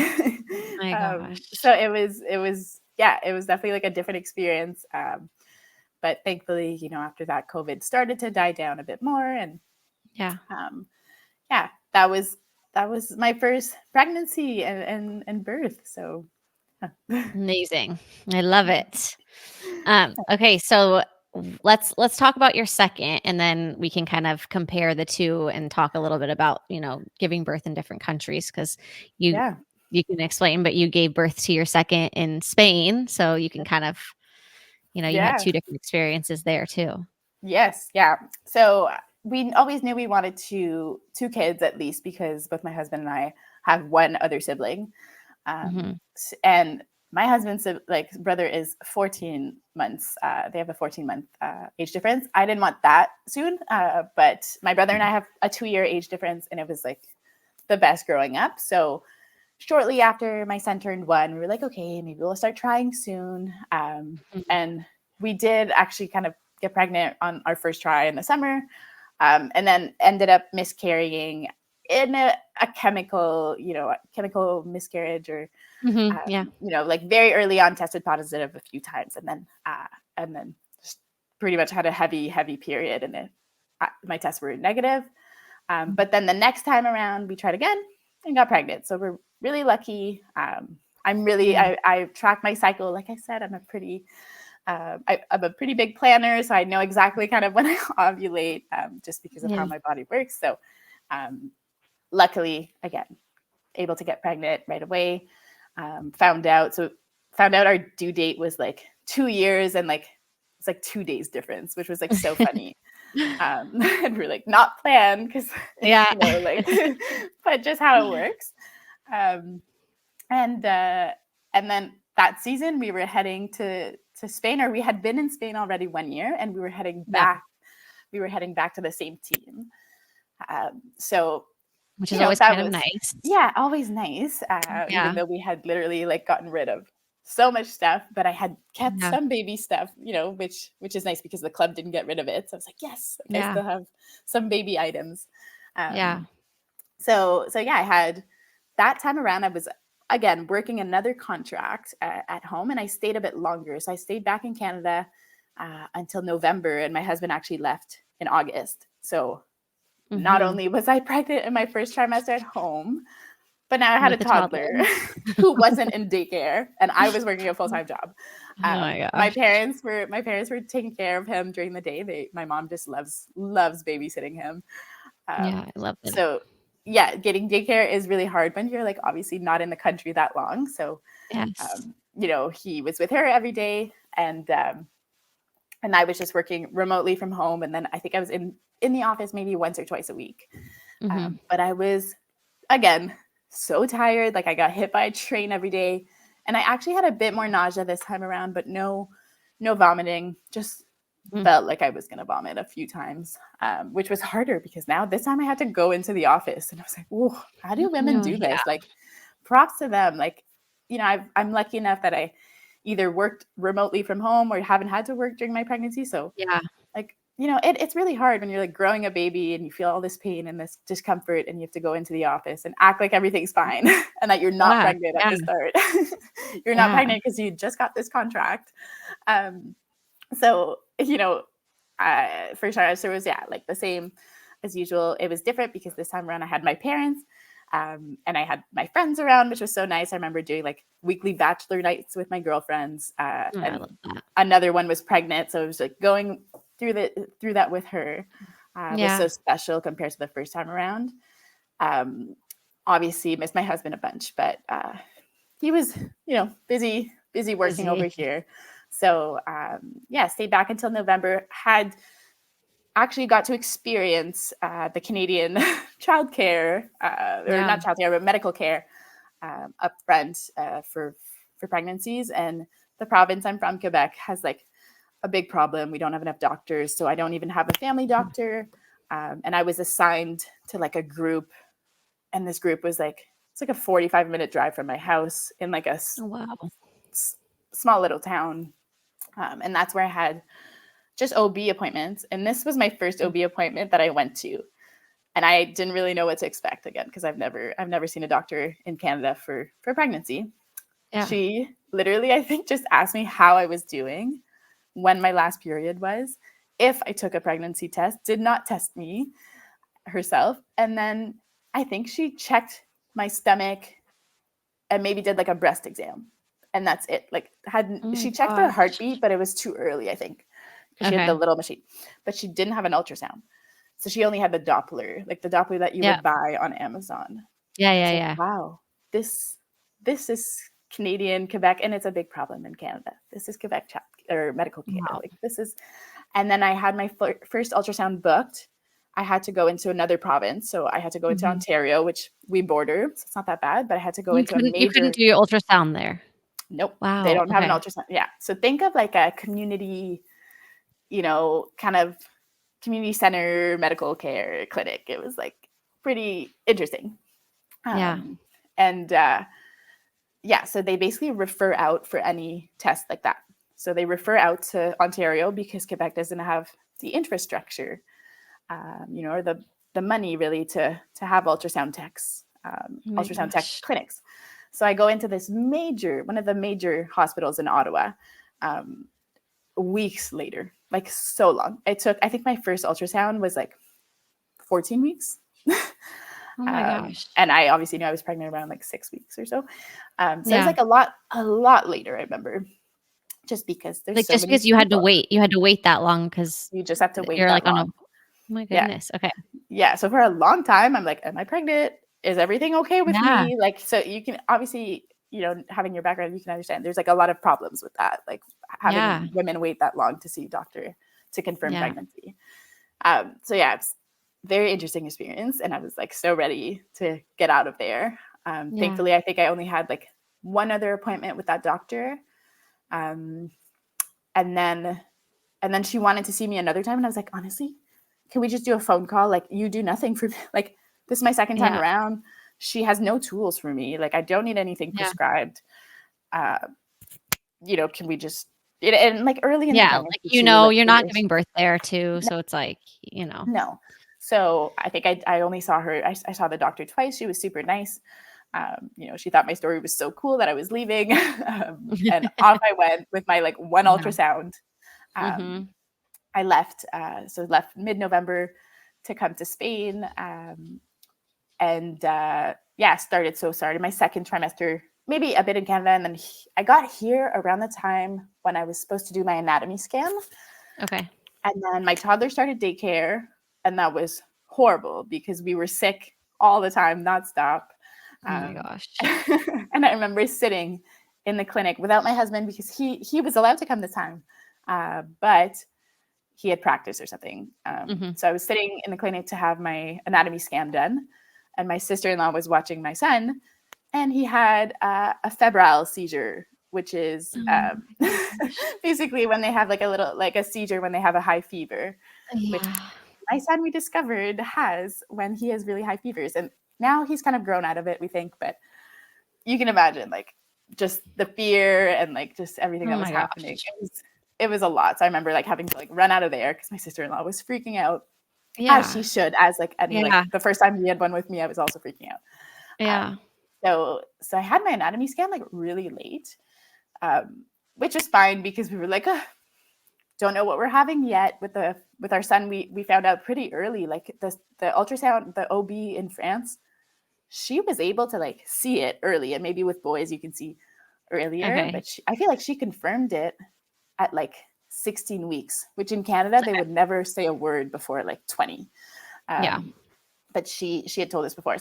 My So gosh. it was definitely like a different experience. But thankfully, after that, COVID started to die down a bit more, and Yeah. um, yeah, that was my first pregnancy and birth. So Amazing. I love it. Okay, so let's talk about your second, and then we can kind of compare the two and talk a little bit about, giving birth in different countries because you yeah, you can explain, but you gave birth to your second in Spain, so you can kind of, you had yeah. two different experiences there too. Yes, yeah. So we always knew we wanted two kids at least because both my husband and I have one other sibling, Mhm. and my husband's brother is 14 months. They have a 14-month age difference. I didn't want that soon, but my brother and I have a 2-year age difference, and it was like the best growing up. So shortly after my son turned 1, we were like, okay, maybe we'll start trying soon. Mhm. And we did actually kind of get pregnant on our first try in the summer, and then ended up miscarrying in a chemical miscarriage, or Mhm. Yeah. like very early on tested positive a few times, and then just pretty much had a heavy period, and then my tests were negative. But then the next time around, we tried again and got pregnant. So we're really lucky. Yeah. I track my cycle. Like I said, I'm a pretty big planner, so I know exactly kind of when I ovulate, just because of Yeah. how my body works. So, um, luckily, again, able to get pregnant right away. Found out our due date was like 2 years, and like it's like 2 days difference, which was like so funny. And we're like not planned because Yeah. like, but just how it works. Um, and and then that season we were heading to Spain, or we had been in Spain already 1 year, and we were heading Yeah. back. We were heading back to the same team. So Which is always that kind of was, nice. yeah, always nice. Even Yeah. though we had literally like gotten rid of so much stuff, but I had kept Yeah. some baby stuff, which is nice because the club didn't get rid of it. So I was like, yes, like I Yeah. still have some baby items. Yeah. Um, so yeah, I had that time around. I was again working another contract at home, and I stayed a bit longer. So I stayed back in Canada until November, and my husband actually left in August. So not Mhm. only was I pregnant in my first trimester at home, but now I had a With the toddler. toddler who wasn't in daycare, and I was working a full-time job. Oh my My gosh. parents were taking care of him during the day. My mom just loves babysitting him. Yeah, Um, I love it. so yeah, getting daycare is really hard when you're like obviously not in the country that long. So Yes. he was with her every day, and I was just working remotely from home, and then I think I was in the office maybe once or twice a week. Mhm. But I was, again, so tired. Like I got hit by a train every day. And I actually had a bit more nausea this time around, but no vomiting. Just Mm. felt like I was going to vomit a few times, which was harder because now this time I had to go into the office. And I was like, whoa, how do women Oh, do yeah. this? Like, props to them. Like, I'm lucky enough that I either worked remotely from home or haven't had to work during my pregnancy. So Yeah. like, it's really hard when you're like growing a baby and you feel all this pain and this discomfort, and you have to go into the office and act like everything's fine and that you're not Yeah. pregnant at Yeah. the start. You're not Yeah. pregnant because you just got this contract. Um, so, first trimester was, yeah, like the same as usual. It was different because this time around I had my parents. And I had my friends around, which was so nice. I remember doing like weekly bachelor nights with my girlfriends. I And love that. another one was pregnant. So it was like going through that with her was so special compared to the first time around. Obviously missed my husband a bunch, but he was, busy working over here. So stayed back until November. Had actually got to experience the Canadian childcare, or not childcare, but medical care up front for pregnancies. And the province I'm from, Quebec, has like a big problem. We don't have enough doctors, so I don't even have a family doctor. And I was assigned to like a group, and this group was like, it's like a 45-minute drive from my house in like a small little town. And that's where I had just OB appointments. And this was my first OB appointment that I went to. And I didn't really know what to expect again, because I've never seen a doctor in Canada for pregnancy. Yeah. She literally, I think, just asked me how I was doing, when my last period was, if I took a pregnancy test, did not test me herself. And then I think she checked my stomach and maybe did like a breast exam. And that's it. Like she checked her heartbeat, but it was too early, I think. She had the little machine, but she didn't have an ultrasound. So she only had the Doppler, like the Doppler that you would buy on Amazon. Yeah. Wow, this is Canadian, Quebec, and it's a big problem in Canada. This is Quebec or medical care. Wow. Like this is, and then I had my first ultrasound booked. I had to go into another province, so I had to go into Ontario, which we border, so it's not that bad. But I had to go into a major. You couldn't do your ultrasound there. Nope. Wow. They don't have an ultrasound. Yeah. So think of like a community, kind of community center medical care clinic. It was like pretty interesting. So they basically refer out for any test like that. So they refer out to Ontario because Quebec doesn't have the infrastructure, or the money really to have ultrasound techs, tech clinics. So I go into this one of the major hospitals in Ottawa, weeks later, like so long. I think my first ultrasound was like 14 weeks. Oh my gosh. And I obviously knew I was pregnant around like 6 weeks or so. It was like a lot later, I remember, just because there's like, just because you had to wait that long, because you just have to wait. You're that like long. oh my goodness. Yeah. Okay. Yeah. So for a long time, I'm like, am I pregnant? Is everything okay with me? Like, so you can obviously, having your background, you can understand there's like a lot of problems with that. Like having women wait that long to see a doctor to confirm pregnancy. It's very interesting experience. And I was like, so ready to get out of there. Thankfully, I think I only had like one other appointment with that doctor. And then she wanted to see me another time. And I was like, honestly, can we just do a phone call? Like, you do nothing for me. Like, this is my second time around. She has no tools for me. Like, I don't need anything prescribed. Can we just, and like early in the pregnancy, you're not giving birth there too. So it's like, No. So I think I only saw her. I saw the doctor twice. She was super nice. She thought my story was so cool that I was leaving. And off I went with my like one ultrasound. I left, left mid-November to come to Spain. Started my second trimester, maybe a bit in Canada. And then I got here around the time when I was supposed to do my anatomy scan. Okay. And then my toddler started daycare, and that was horrible because we were sick all the time, nonstop. Oh my gosh. And I remember sitting in the clinic without my husband because he was allowed to come this time, but he had practice or something. So I was sitting in the clinic to have my anatomy scan done, and my sister-in-law was watching my son, and he had a febrile seizure, which is basically when they have like a seizure when they have a high fever, which my son, we discovered, has when he has really high fevers. And now he's kind of grown out of it, we think, but you can imagine like just the fear and like just everything that was happening. It was a lot. So I remember like having to like run out of there because my sister-in-law was freaking out, as she should, as like any like the first time he had one with me, I was also freaking out. So I had my anatomy scan like really late, which is fine because we were like, don't know what we're having yet with our son. We found out pretty early, like the ultrasound, the OB in France, she was able to like see it early, and maybe with boys you can see earlier, but I feel like she confirmed it at like 16 weeks, which in Canada they would never say a word before like 20. But she had told us before.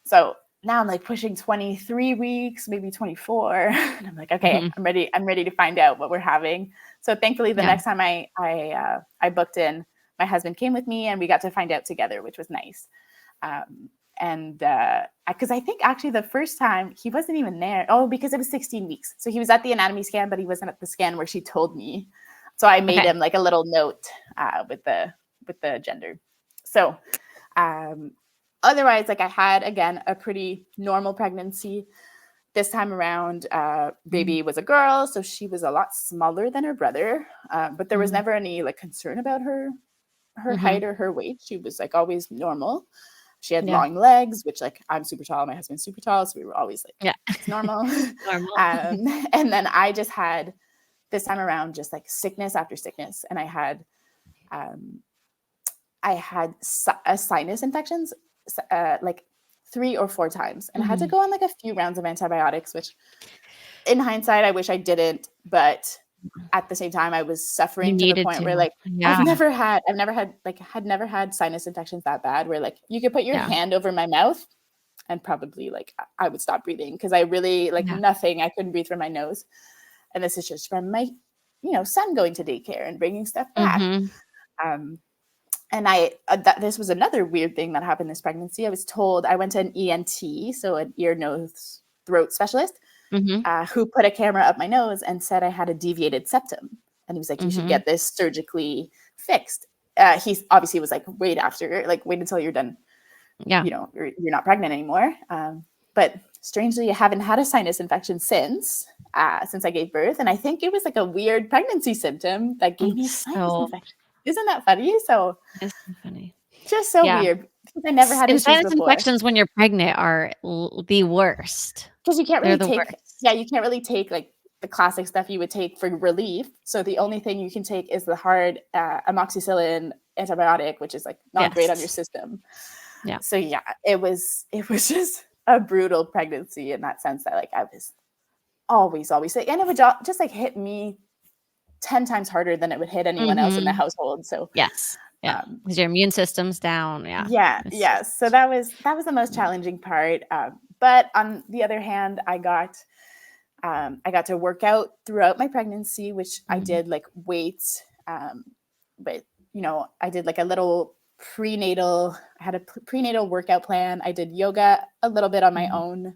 So now I'm like pushing 23 weeks, maybe 24. And I'm like, okay, I'm ready to find out what we're having. So thankfully the next time I booked in, my husband came with me and we got to find out together, which was nice. And because I think actually the first time he wasn't even there. Oh, because it was 16 weeks. So he was at the anatomy scan, but he wasn't at the scan where she told me. So I made him like a little note with the gender. So otherwise, like I had, again, a pretty normal pregnancy. This time around, baby was a girl, so she was a lot smaller than her brother. But there was never any like concern about her height or her weight. She was like always normal. She had long legs, which like I'm super tall, my husband's super tall, so we were always like, it's normal. And then I just had this time around just like sickness after sickness, and I had sinus infections like 3 or 4 times, and I had to go on like a few rounds of antibiotics, which in hindsight I wish I didn't, but at the same time I was suffering to the point where like I've never had sinus infections that bad where like you could put your hand over my mouth and probably like I would stop breathing because I really like nothing. I couldn't breathe from my nose, and this is just from my son going to daycare and bringing stuff back. And this was another weird thing that happened this pregnancy. I was told, I went to an ENT, so an ear, nose, throat specialist, who put a camera up my nose and said I had a deviated septum. And he was like, you should get this surgically fixed. He obviously was like, wait until you're done. You're not pregnant anymore. But strangely, I haven't had a sinus infection since I gave birth. And I think it was like a weird pregnancy symptom that gave me a sinus infection. Isn't that funny? So it's funny. Just so weird because I never had issues sinus before. Infections when you're pregnant are the worst because you can't really you can't really take like the classic stuff you would take for relief. So the only thing you can take is the hard amoxicillin antibiotic, which is like not great on your system. So it was just a brutal pregnancy in that sense that like I was always sick, and it would just like hit me 10 times harder than it would hit anyone else in the household. So because your immune system's down. So that was the most challenging part. But on the other hand, I got to work out throughout my pregnancy, which I did like weights. But I did like a little prenatal. I had a prenatal workout plan. I did yoga a little bit on my own.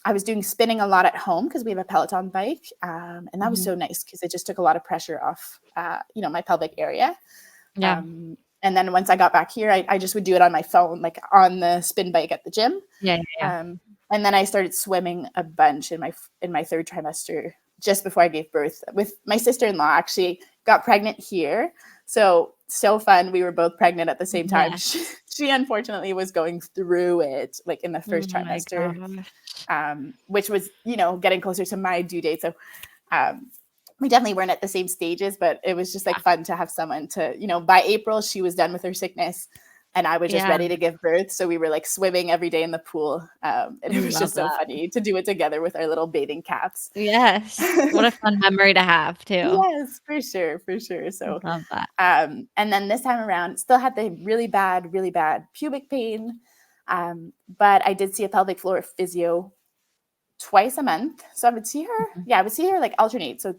I was doing spinning a lot at home because we have a Peloton bike. And that was so nice because it just took a lot of pressure off, my pelvic area. And then once I got back here, I just would do it on my phone, like on the spin bike at the gym. And then I started swimming a bunch in my 3rd trimester, just before I gave birth, with my sister-in-law. Actually got pregnant here. So fun. We were both pregnant at the same time. She unfortunately was going through it like in the 1st trimester, which was, getting closer to my due date. So we definitely weren't at the same stages, but it was just like fun to have someone to, by April, she was done with her sickness and I was just ready to give birth. So we were like swimming every day in the pool. And it was just so funny to do it together with our little bathing caps. Yes. What a fun memory to have too. Yes, for sure. So love that. And then this time around, still had the really bad pubic pain. But I did see a pelvic floor physio twice a month. So I would see her. I would see her like alternate. So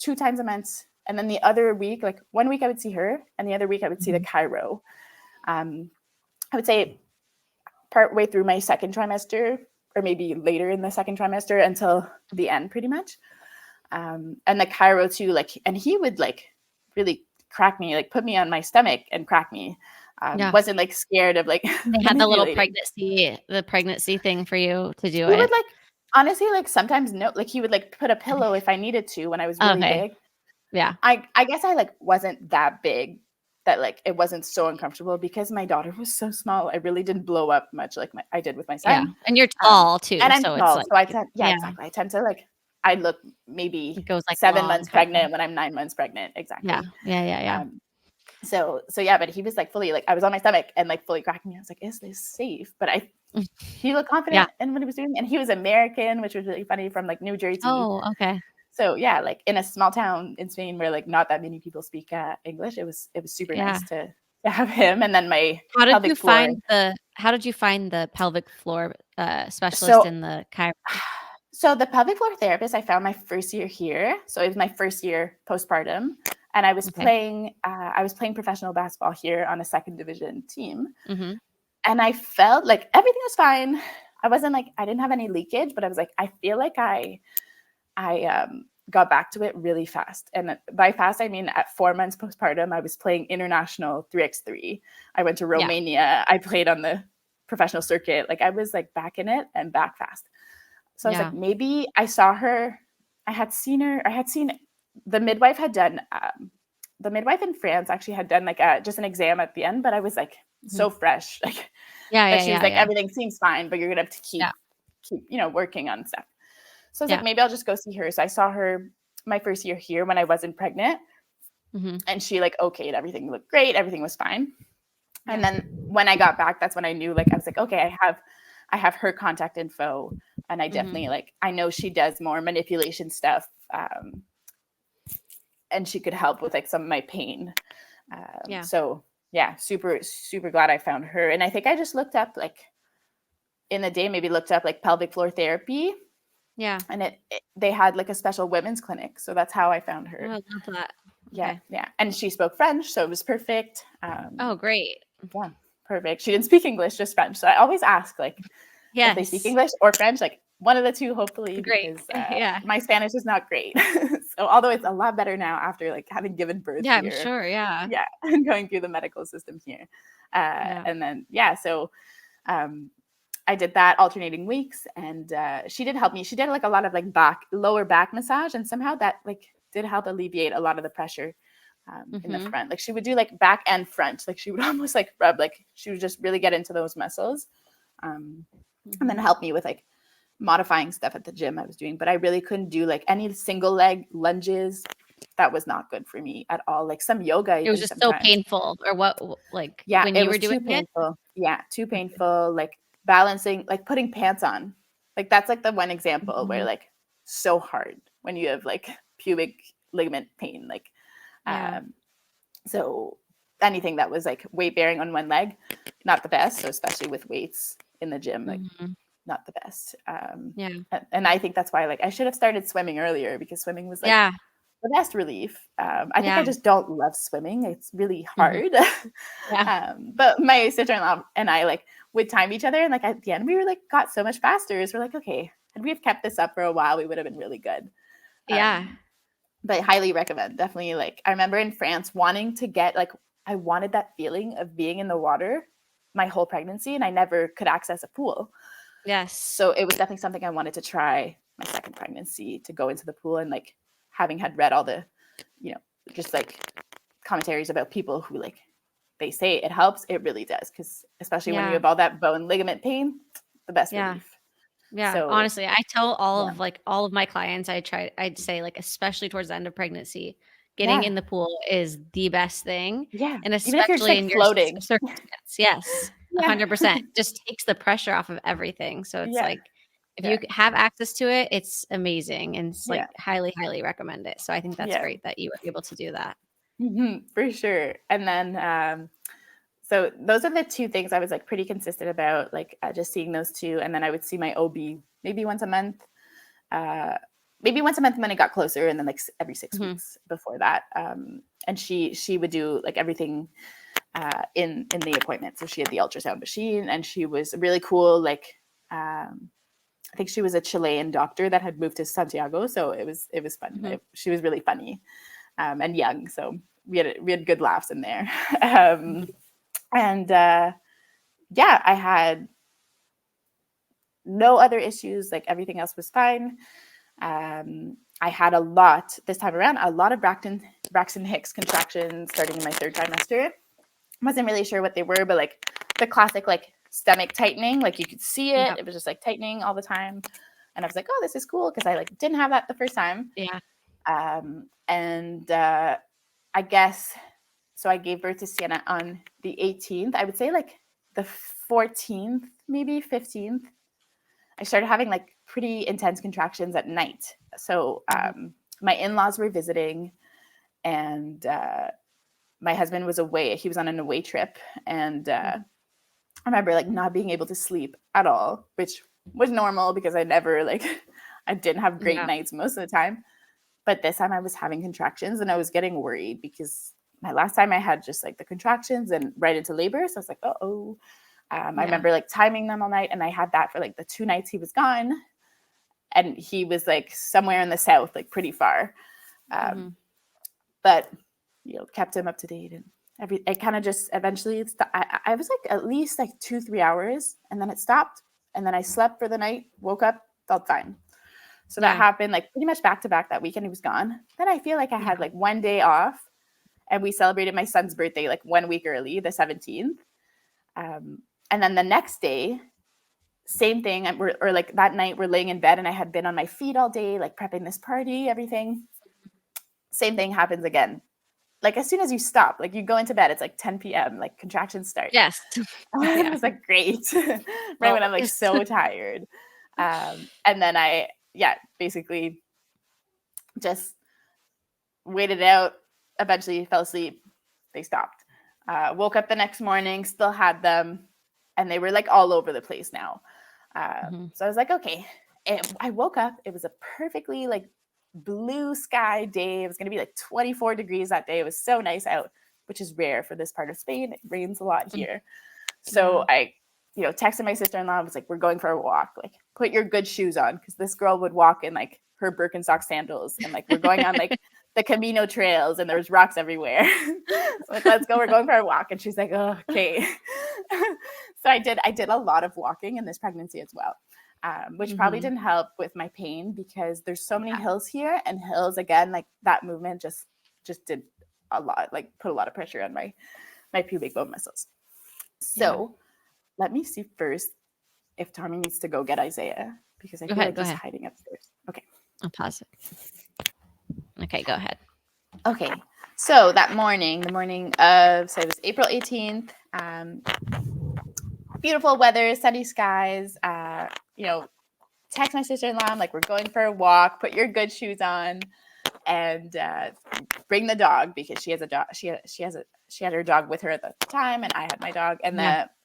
2 times a month. And then the other week, like 1 week I would see her and the other week I would see the chiro. I would say part way through my 2nd trimester or maybe later in the 2nd trimester until the end pretty much. And the chiro too, like, and he would like really crack me, like put me on my stomach and crack me. Wasn't like scared of like, they had the little pregnancy thing for you to do. He would like, honestly, like sometimes like he would like put a pillow if I needed to when I was really big. I guess I like wasn't that big that like it wasn't so uncomfortable because my daughter was so small. I really didn't blow up much like I did with my son. And you're tall too. And I'm so tall, it's like, so I tend, exactly. I tend to like, I look maybe it goes like 7 months pregnant when I'm 9 months pregnant. Exactly. Yeah. So yeah, but he was like fully like, I was on my stomach and like fully cracking. I was like, is this safe? But he looked confident in what he was doing, and he was American, which was really funny, from like New Jersey. Oh, okay. So yeah, like in a small town in Spain where like not that many people speak English, it was super nice to have him. And then my How did pelvic you floor. find the pelvic floor specialist So in the chiropractor? So the pelvic floor therapist I found my first year here. So it was my first year postpartum, and I was playing professional basketball here on a second division team. Mm-hmm. And I felt like everything was fine. I didn't have any leakage, but I was like, I feel like I got back to it really fast. And by fast, I mean at 4 months postpartum, I was playing international 3x3. I went to Romania. Yeah. I played on the professional circuit. Like I was like back in it and back fast. So I was like, maybe I saw her. I had seen the midwife had done, the midwife in France actually had done like just an exam at the end, but I was like so fresh. Like, she was like, everything seems fine, but you're going to have to keep, working on stuff. So I was like, maybe I'll just go see her. So I saw her my first year here when I wasn't pregnant, and she like okayed, everything looked great. Everything was fine. And then when I got back, that's when I knew, like, I was like, okay, I have her contact info. And I definitely like, I know she does more manipulation stuff. And she could help with like some of my pain. So yeah, super, super glad I found her. And I think I just looked up like in the day, maybe looked up like pelvic floor therapy. Yeah. And they had like a special women's clinic. So that's how I found her. Oh, I love that. Yeah. Yeah. And she spoke French, so it was perfect. Oh, great. Yeah. Perfect. She didn't speak English, just French. So I always ask like, if they speak English or French, like one of the two, hopefully, great. Because my Spanish is not great. So although it's a lot better now after like having given birth here. I'm sure. Yeah. Yeah. And going through the medical system here. And then, so I did that alternating weeks, and she did help me. She did like a lot of like lower back massage, and somehow that like did help alleviate a lot of the pressure in the front. Like she would do like back and front. Like she would almost like rub, like she would just really get into those muscles. And then help me with like modifying stuff at the gym I was doing. But I really couldn't do like any single leg lunges. That was not good for me at all. Like some yoga. It was just sometimes so painful, or what? Like when you were doing too painful. Yeah, too painful. Like balancing, like putting pants on. Like that's like the one example where like so hard when you have like pubic ligament pain. Like, so anything that was like weight bearing on one leg, not the best. So especially with weights in the gym, like not the best. And I think that's why like I should have started swimming earlier, because swimming was like the best relief. I think I just don't love swimming. It's really hard. But my sister-in-law and I like would time each other, and like at the end we were like got so much faster. So we're like, okay, had we have kept this up for a while, we would have been really good. But highly recommend. Definitely. Like I remember in France wanting to get like, I wanted that feeling of being in the water my whole pregnancy, and I never could access a pool. So it was definitely something I wanted to try my second pregnancy, to go into the pool. And like having had read all the, just like commentaries about people who like, they say it helps, it really does. Because especially when you have all that bone ligament pain, the best relief. So, honestly, I tell all of my clients, I'd say like, especially towards the end of pregnancy, getting in the pool is the best thing. And especially in floating your circumstance. 100%. Just takes the pressure off of everything. So it's like, if you have access to it, it's amazing. And it's like highly, highly recommend it. So I think that's great that you were able to do that. For sure. And then, so those are the two things I was like pretty consistent about, like just seeing those two. And then I would see my OB maybe once a month when it got closer, and then like every 6 weeks before that. And she would do like everything in the appointment. So she had the ultrasound machine, and she was really cool. Like I think she was a Chilean doctor that had moved to Santiago, so it was fun. She was really funny and young, so we had good laughs in there. And I had no other issues. Like everything else was fine. I had this time around, a lot of Braxton Hicks contractions starting in my third trimester. Wasn't really sure what they were, but like the classic like stomach tightening, like you could see it. It was just like tightening all the time. And I was like, oh, this is cool, because I like didn't have that the first time. I guess So I gave birth to Sienna on the 18th. I would say like the 14th, maybe 15th. I started having like pretty intense contractions at night. So my in-laws were visiting, and my husband was away. He was on an away trip. And I remember like not being able to sleep at all, which was normal because I never I didn't have great nights most of the time. But this time I was having contractions, and I was getting worried because my last time I had just like the contractions and right into labor. So I was like, uh-oh. I remember like timing them all night, and I had that for like the 2 nights he was gone, and he was like somewhere in the south, like pretty far. But, kept him up to date, and I kind of just eventually, I was like at least like 2-3 hours, and then it stopped, and then I slept for the night, woke up, felt fine. So that happened like pretty much back to back. That weekend he was gone. Then I feel like I had like one day off, and we celebrated my son's birthday like 1 week early, the 17th. And then the next day, same thing. Or like that night we're laying in bed, and I had been on my feet all day, like prepping this party, everything. Same thing happens again. Like as soon as you stop, like you go into bed, it's like 10 p.m., like contractions start. Yes. It was like great. Right when I'm like so tired. And then I basically just waited out, eventually fell asleep. They stopped. Woke up the next morning, still had them, and they were like all over the place now. So I was like, okay. And I woke up. It was a perfectly like blue sky day. It was going to be like 24 degrees that day. It was so nice out, which is rare for this part of Spain. It rains a lot here. So I, texted my sister-in-law. I was like, we're going for a walk. Like, put your good shoes on, because this girl would walk in like her Birkenstock sandals, and like we're going on like the Camino trails, and there was rocks everywhere. So like, let's go. We're going for a walk. And she's like, oh, okay. So I did a lot of walking in this pregnancy as well. Which probably didn't help with my pain, because there's so many hills here, and hills, again, like that movement just did a lot, like put a lot of pressure on my pubic bone muscles. So let me see first if Tommy needs to go get Isaiah, because I feel like he's hiding upstairs. Okay. I'll pause it. Okay, go ahead. Okay. So that morning, the morning of, so it was April 18th, beautiful weather, sunny skies, text my sister-in-law. I'm like, we're going for a walk, put your good shoes on, and bring the dog, because she has a dog. She had her dog with her at the time, and I had my dog, and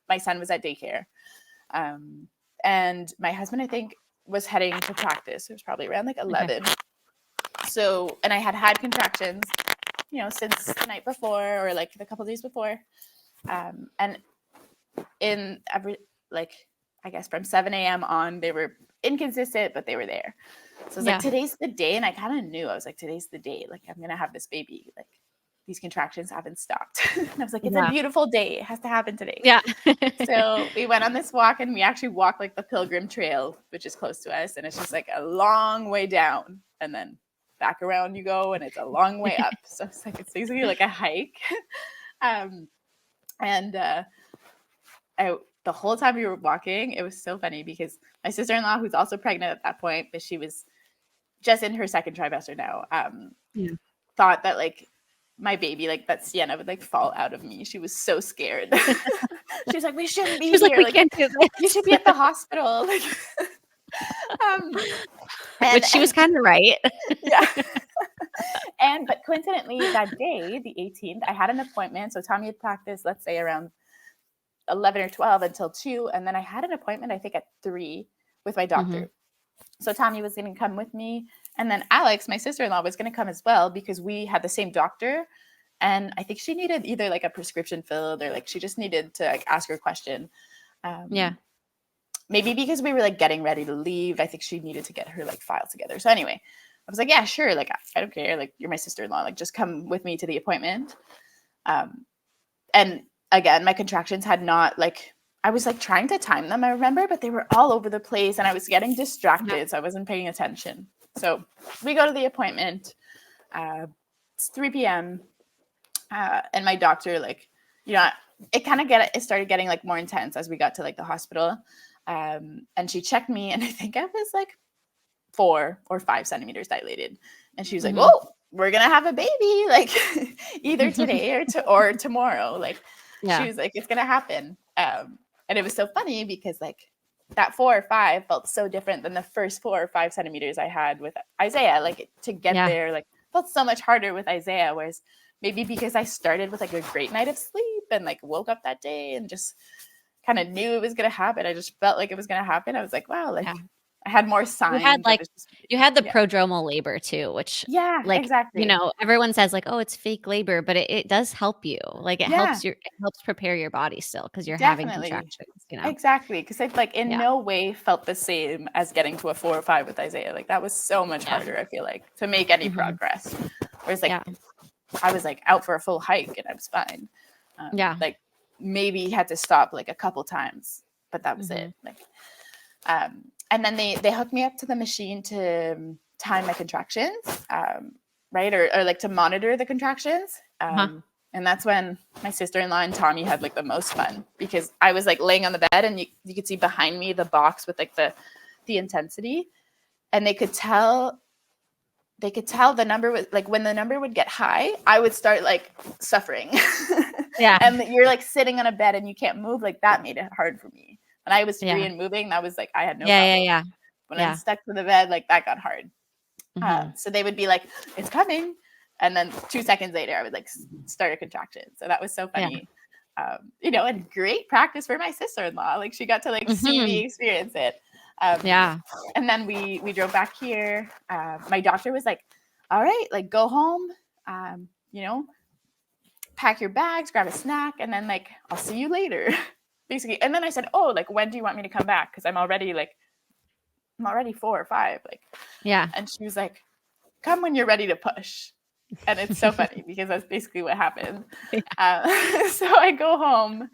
my son was at daycare. And my husband, I think, was heading to practice. It was probably around like 11. Okay. So, and I had contractions, since the night before, or like a couple of days before. And in every, like, I guess from 7 a.m. on, they were inconsistent, but they were there. So I was like, today's the day. And I kind of knew, I was like, today's the day. Like, I'm going to have this baby. Like, these contractions haven't stopped. And I was like, it's a beautiful day. It has to happen today. Yeah. So we went on this walk, and we actually walked like the Pilgrim Trail, which is close to us. And it's just like a long way down, and then back around you go, and it's a long way up. So it's like, it's basically like a hike. The whole time we were walking, it was so funny, because my sister-in-law, who's also pregnant at that point, but she was just in her second trimester now, thought that like my baby, like that Sienna would like fall out of me. She was so scared. She was like, we shouldn't be here. Like, we can't do this. You should be at the hospital. Like, which she was kind of right. Yeah. But coincidentally, that day, the 18th, I had an appointment. So Tommy had practiced, let's say around 11 or 12 until 2. And then I had an appointment, I think at 3 with my doctor. So Tommy was going to come with me. And then Alex, my sister-in-law, was going to come as well, because we had the same doctor. And I think she needed either like a prescription filled, or like she just needed to like ask her a question. Maybe because we were like getting ready to leave. I think she needed to get her like file together. So anyway, I was like, yeah, sure. Like, I don't care. Like, you're my sister-in-law. Like, just come with me to the appointment. And again, my contractions had not, like, I was like trying to time them, I remember, but they were all over the place, and I was getting distracted. So I wasn't paying attention. So we go to the appointment. It's 3 p.m. And my doctor, like, it started getting like more intense as we got to like the hospital. And she checked me, and I think I was like 4 or 5 centimeters dilated. And she was like, oh, we're going to have a baby, like either today or tomorrow. Like Yeah. she was like, it's going to happen. And it was so funny because like that 4 or 5 felt so different than the first 4 or 5 centimeters I had with Isaiah. Like to get there, like felt so much harder with Isaiah. Whereas maybe because I started with like a great night of sleep and like woke up that day and just kind of knew it was going to happen. I just felt like it was going to happen. I was like, wow, like I had more signs. You had the prodromal labor too, which exactly. You know, everyone says like, oh, it's fake labor, but it does help you. Like it helps prepare your body still because you're having contractions, you know? Exactly. Because it like in no way felt the same as getting to a 4 or 5 with Isaiah. Like that was so much harder, I feel like, to make any progress. Whereas like I was like out for a full hike and I was fine. Like maybe had to stop like a couple times, but that was it. Like, and then they hooked me up to the machine to time my contractions, right? Or like to monitor the contractions. And that's when my sister-in-law and Tommy had like the most fun because I was like laying on the bed and you could see behind me the box with like the intensity, and they could tell the number was like when the number would get high, I would start like suffering. And you're like sitting on a bed and you can't move, like that made it hard for me. When I was free and moving, that was like I had no problem. When I'm stuck to the bed, like that got hard. So they would be like, it's coming. And then 2 seconds later, I would like start a contraction. So that was so funny. You know, and great practice for my sister-in-law. Like she got to like see me experience it. And then we drove back here. My doctor was like, all right, like go home, you know, pack your bags, grab a snack, and then like, I'll see you later, basically. And then I said, oh, like, when do you want me to come back? Because I'm already 4 or 5. Like, and she was like, come when you're ready to push. And it's so funny because that's basically what happened. So I go home.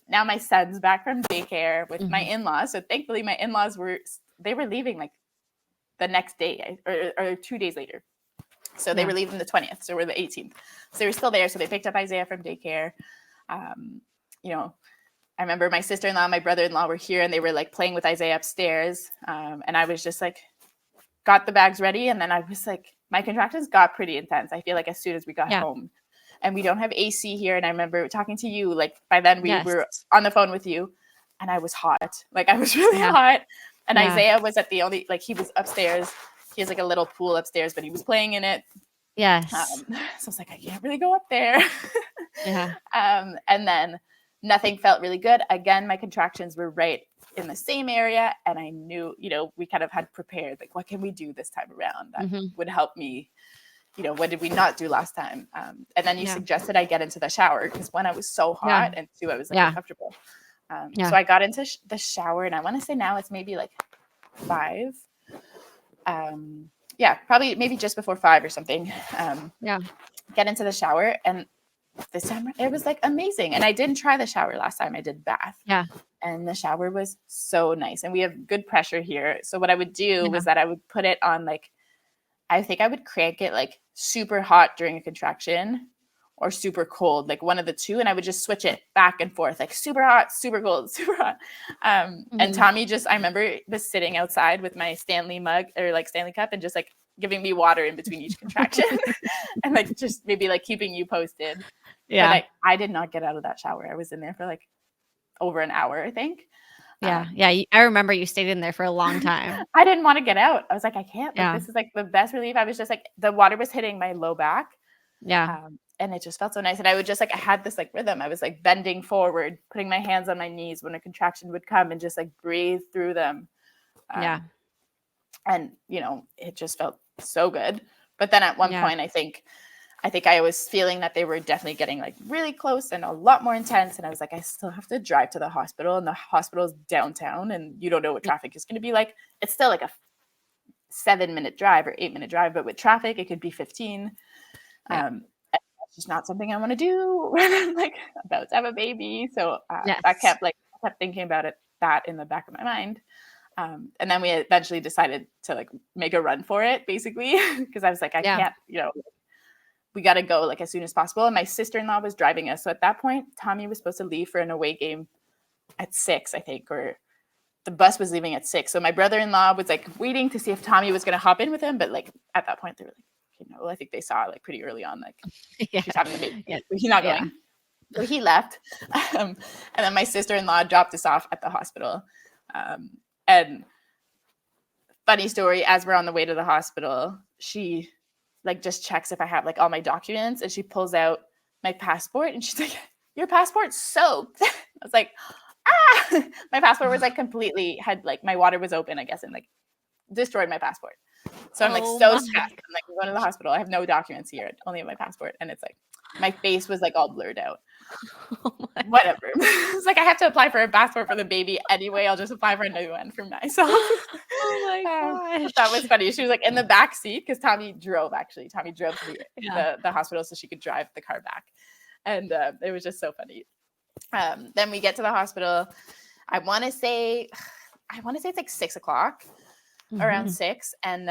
Now my son's back from daycare with my in-laws. So thankfully my in-laws were leaving like the next day or 2 days later. So they were leaving the 20th. So we're the 18th. So they were still there. So they picked up Isaiah from daycare. You know, I remember my sister-in-law and my brother-in-law were here and they were like playing with Isaiah upstairs. And I was just like, got the bags ready. And then I was like, my contractions got pretty intense. I feel like as soon as we got home, and we don't have AC here. And I remember talking to you, like by then we were on the phone with you and I was hot. Like I was really hot. And Isaiah was at he was upstairs. He has like a little pool upstairs, but he was playing in it. So I was like, I can't really go up there. And then nothing felt really good. Again, my contractions were right in the same area. And I knew, you know, we kind of had prepared, like, what can we do this time around that would help me? You know, what did we not do last time? And then you suggested I get into the shower because one, I was so hot and two, I was like uncomfortable. So I got into the shower and I want to say now it's maybe like 5. Probably maybe just before 5 or something. Get into the shower and this time it was like amazing. And I didn't try the shower last time. I did bath. And the shower was so nice. And we have good pressure here. So what I would do was that I would put it on like, I think I would crank it like super hot during a contraction or super cold, like one of the two. And I would just switch it back and forth, like super hot, super cold, super hot. And Tommy I remember was sitting outside with my Stanley mug or like Stanley cup and just like giving me water in between each contraction and like just maybe like keeping you posted. But I did not get out of that shower. I was in there for like over an hour, I think. I remember you stayed in there for a long time. I didn't want to get out. I was like, I can't. Like, this is like the best relief. I was just like, the water was hitting my low back. And it just felt so nice. And I would just like, I had this like rhythm. I was like bending forward, putting my hands on my knees when a contraction would come and just like breathe through them. And, you know, it just felt so good. But then at one point, I think I was feeling that they were definitely getting like really close and a lot more intense. And I was like, I still have to drive to the hospital and the hospital is downtown and you don't know what traffic is going to be like. It's still like a 7-minute drive or 8-minute drive, but with traffic, it could be 15. It's just not something I want to do when I'm like about to have a baby. So I kept thinking about that in the back of my mind. And then we eventually decided to like make a run for it basically. Cause I was like, I can't, you know, we got to go like as soon as possible. And my sister-in-law was driving us. So at that point, Tommy was supposed to leave for an away game at 6, I think, or the bus was leaving at 6. So my brother-in-law was like waiting to see if Tommy was going to hop in with him. But like at that point, they were like, I think they saw like pretty early on, like she's having a baby. Yeah. He's not going. So he left. And then my sister-in-law dropped us off at the hospital. And funny story, as we're on the way to the hospital, she like just checks if I have like all my documents, and she pulls out my passport and she's like, your passport's soaked. I was like, my passport was like completely had like my water was open, I guess, and like destroyed my passport. So I'm like so stressed. I'm like, I'm going to the hospital. I have no documents here. I only have my passport. And it's like my face was like all blurred out. Whatever. It's like I have to apply for a passport for the baby anyway. I'll just apply for a new one for myself. Oh my gosh. That was funny. She was like in the back seat because Tommy drove to the hospital so she could drive the car back. And it was just so funny. Then we get to the hospital. I want to say it's like 6 o'clock, around 6. And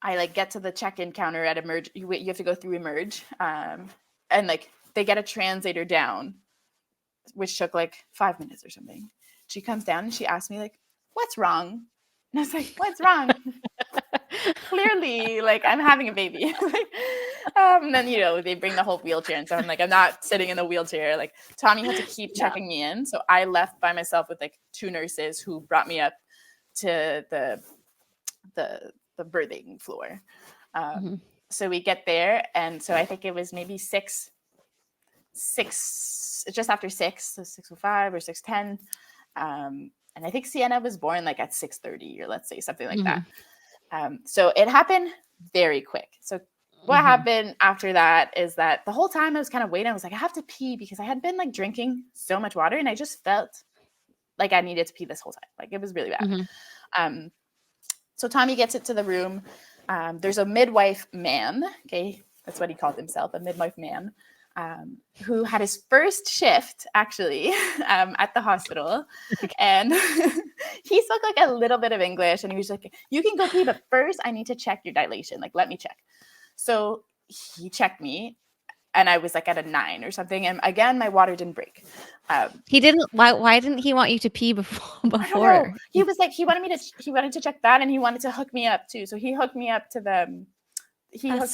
I like get to the check-in counter at Emerge. You have to go through Emerge. And like they get a translator down, which took like 5 minutes or something. She comes down and she asks me like, what's wrong? And I was like, what's wrong? Clearly, like I'm having a baby. And then, they bring the whole wheelchair. And so I'm like, I'm not sitting in the wheelchair. Like Tommy had to keep checking me in. So I left by myself with like 2 nurses who brought me up to the birthing floor. So we get there. And so I think it was maybe 6, just after 6, so 6:05 or 6:10. And I think Sienna was born like at 6:30 or let's say something like that. So it happened very quick. So what happened after that is that the whole time I was kind of waiting, I was like, I have to pee because I had been like drinking so much water and I just felt like I needed to pee this whole time. Like it was really bad. So Tommy gets into the room. There's a midwife man. Okay. That's what he called himself, a midwife man, who had his first shift actually at the hospital. And he spoke like a little bit of English and he was like, you can go pee, but first I need to check your dilation. Like, let me check. So he checked me and I was like at a 9 or something. And again, my water didn't break. He didn't, why didn't he want you to pee before? He was like, he wanted to check that and he wanted to hook me up too. So he hooked me up to what's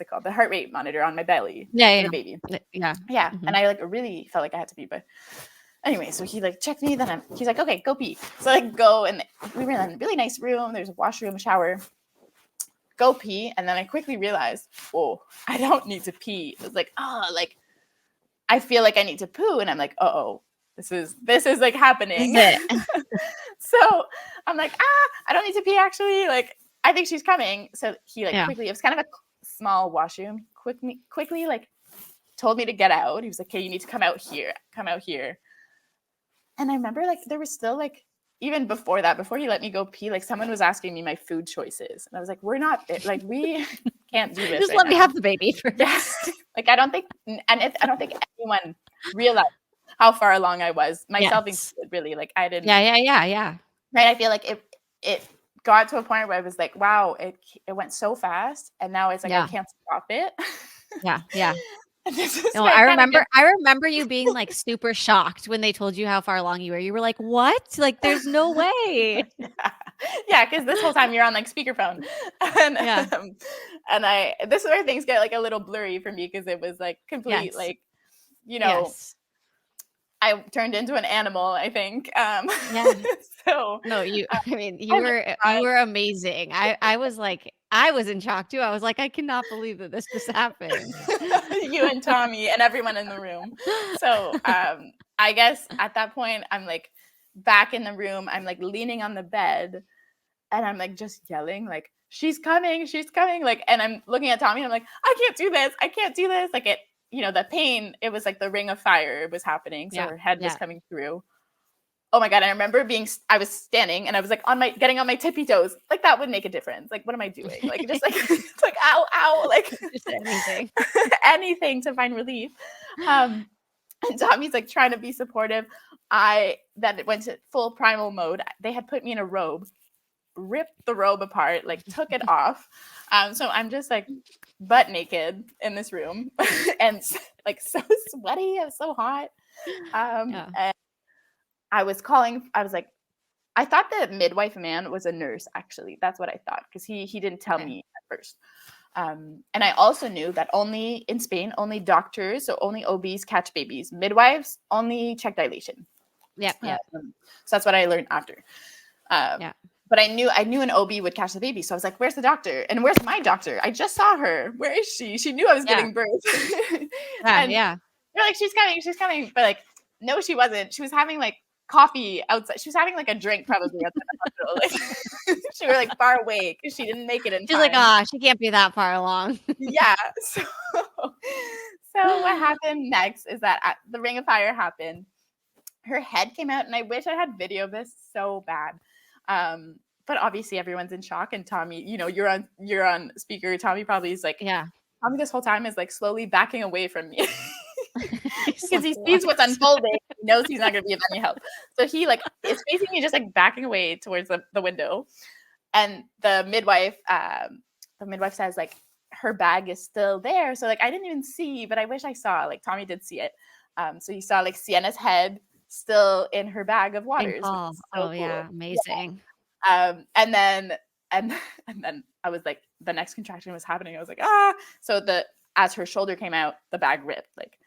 it called? The heart rate monitor on my belly. Yeah. The baby. Yeah. And I like really felt like I had to pee, but anyway, so he like checked me, then he's like, okay, go pee. So I go and we were in a really nice room. There's a washroom, a shower, go pee. And then I quickly realized, oh, I don't need to pee. It was like, I feel like I need to poo. And I'm like, this is like happening. So I'm like, I don't need to pee actually. Like, I think she's coming. So he quickly, it was kind of a small washroom, quickly like told me to get out. He was like, okay, you need to come out here. And I remember like there was still like, even before that, before he let me go pee, like someone was asking me my food choices. And I was like, we're not, like, we can't do this. Just let me have the baby first. Yes. Like, I don't think anyone realized how far along I was, myself included, really. Like, I didn't. Yeah. Right. I feel like it got to a point where I was like, wow, it went so fast. And now it's like, I can't stop it. Yeah. No, I remember you being like super shocked when they told you how far along you were. You were like, what? Like, there's no way. Yeah, because this whole time you're on like speakerphone. And this is where things get like a little blurry for me because it was like complete I turned into an animal, I think. So no, you were amazing. I was in shock too. I was like, I cannot believe that this just happened. You and Tommy and everyone in the room. So I guess at that point, I'm like back in the room. I'm like leaning on the bed and I'm like just yelling like, she's coming. Like, and I'm looking at Tommy and I'm like, I can't do this. Like it, the pain, it was like the ring of fire was happening. So her head was coming through. Oh my God. I remember I was standing and I was like getting on my tippy toes. Like that would make a difference. Like, what am I doing? Like, just like, it's like, ow. Like just anything to find relief. And Tommy's like trying to be supportive. Then it went to full primal mode. They had put me in a robe, ripped the robe apart, like took it off. So I'm just like butt naked in this room and like so sweaty. It was so hot. And I was calling, I was like, I thought the midwife man was a nurse, actually. That's what I thought, because he didn't tell me at first. And I also knew that only in Spain, only doctors, so only OBs catch babies. Midwives only check dilation. Yep. So that's what I learned after. But I knew an OB would catch the baby. So I was like, where's the doctor? And where's my doctor? I just saw her. Where is she? She knew I was giving birth. And they're like, she's coming. But like, no, she wasn't. She was having like coffee outside. She was having like a drink probably outside the hospital. Like, she was like far away because she didn't make it in time. She's like, she can't be that far along. Yeah. So what happened next is that the Ring of Fire happened. Her head came out, and I wish I had video of this so bad. But obviously everyone's in shock, and Tommy, you're on speaker. Tommy probably is like, Tommy this whole time is like slowly backing away from me because he sees what's unfolding. He knows he's not going to be of any help. So he like is facing me, just like backing away towards the window. And the midwife says like her bag is still there. So like I didn't even see, but I wish I saw. Like Tommy did see it. So you saw like Sienna's head still in her bag of waters. So cool. Yeah, amazing. And then I was like, the next contraction was happening. I was like, so as her shoulder came out, the bag ripped, like,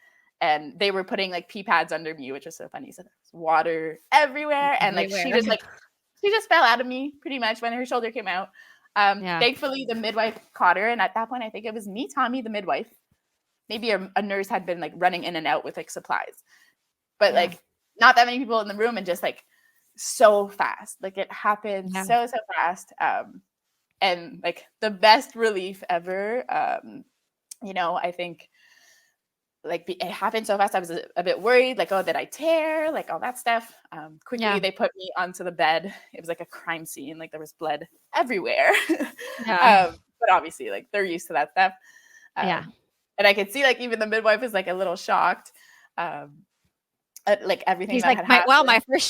and they were putting like pee pads under me, which was so funny. So there was water everywhere. And like she just fell out of me pretty much when her shoulder came out. Thankfully the midwife caught her, and at that point I think it was me, Tommy, the midwife, maybe a nurse had been like running in and out with like supplies, but like not that many people in the room, and just like so fast, like it happened so fast. And like the best relief ever. I think like it happened so fast. I was a bit worried, like, did I tear, like all that stuff. Quickly they put me onto the bed. It was like a crime scene, like there was blood everywhere. But obviously like they're used to that stuff. And I could see like even the midwife is like a little shocked. Like everything. He's that like, had happened. wow, my first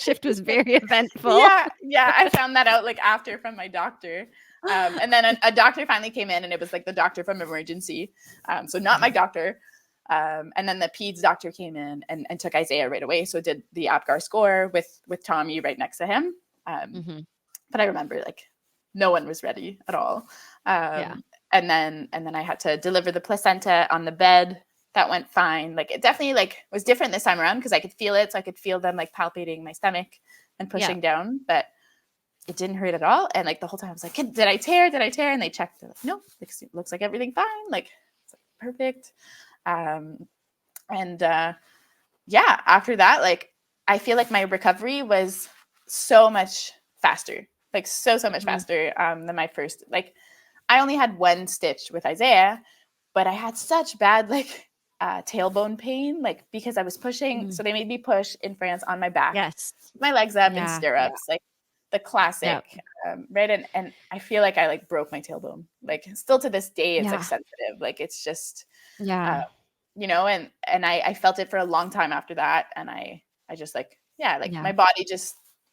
shift was very eventful. Yeah. I found that out like after from my doctor. And then a doctor finally came in, and it was like the doctor from emergency. So not my doctor. And then the peds doctor came in and took Isaiah right away. So did the APGAR score with Tommy right next to him. But I remember like no one was ready at all. And then I had to deliver the placenta on the bed. That went fine. Like it definitely like was different this time around because I could feel it. So I could feel them like palpating my stomach and pushing down, but it didn't hurt at all. And like the whole time I was like, did I tear? And they checked. They're like, no, it looks like everything fine. Like it's like, perfect. After that, like I feel like my recovery was so much faster, like so much faster than my first. Like I only had one stitch with Isaiah, but I had such bad like tailbone pain, like because I was pushing. So they made me push in France on my back, my legs up in stirrups, like the classic, right? And I feel like I like broke my tailbone. Like still to this day, it's like sensitive. Like it's just, and I felt it for a long time after that. And I just like, my body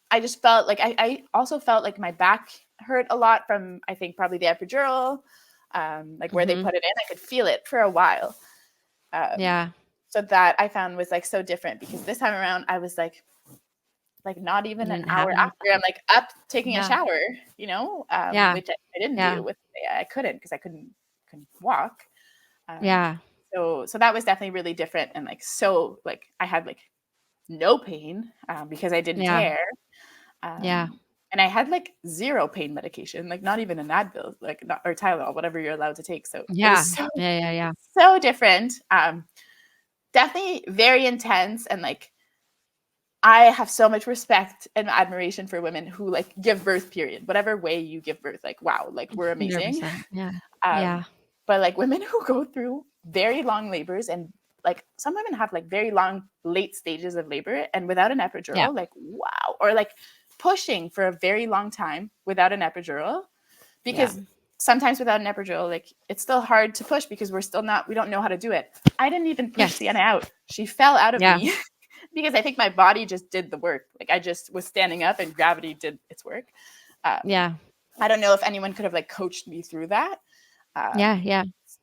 I just felt like I also felt like my back hurt a lot from, I think probably the epidural, like where they put it in. I could feel it for a while. So that I found was like so different, because this time around I was like not even an hour after, I'm like up taking a shower, which I didn't do with, I couldn't, because I couldn't walk. So that was definitely really different. And like, so like I had like no pain because I didn't tear. And I had like zero pain medication, like not even an Advil, like or Tylenol, whatever you're allowed to take. So it was so different. Definitely very intense. And like, I have so much respect and admiration for women who like give birth, period, whatever way you give birth. Like, wow, like we're amazing. But like women who go through very long labors, and like some women have like very long late stages of labor and without an epidural, like, wow. Or like pushing for a very long time without an epidural, because sometimes without an epidural, like it's still hard to push because we don't know how to do it. I didn't even push Sienna out. She fell out of me because I think my body just did the work. Like I just was standing up and gravity did its work. I don't know if anyone could have like coached me through that.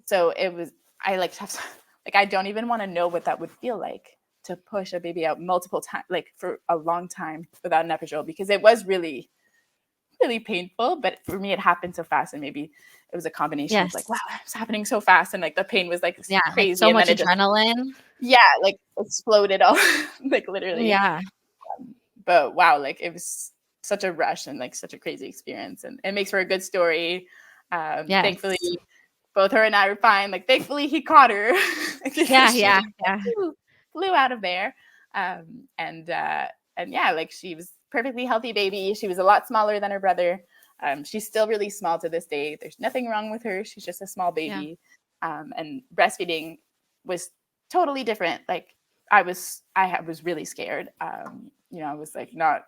So it was, I like have, like, I don't even want to know what that would feel like. to push a baby out multiple times, like for a long time without an epidural, because it was really, really painful. But for me, it happened so fast, and maybe it was a combination of like, wow, Yes. it was happening so fast, and like the pain was like Yeah, like crazy, so and much then it just, adrenaline. yeah, like exploded all like literally. Yeah. But wow, like it was such a rush and like such a crazy experience, and it makes for a good story. Yes. Thankfully, both her and I were fine. Like thankfully, he caught her. Yeah, She yeah, just yeah. flew out of there. And yeah, like she was perfectly healthy baby. She was a lot smaller than her brother. She's still really small to this day. There's nothing wrong with her. She's just a small baby. And breastfeeding was totally different. Like I was really scared. I was like not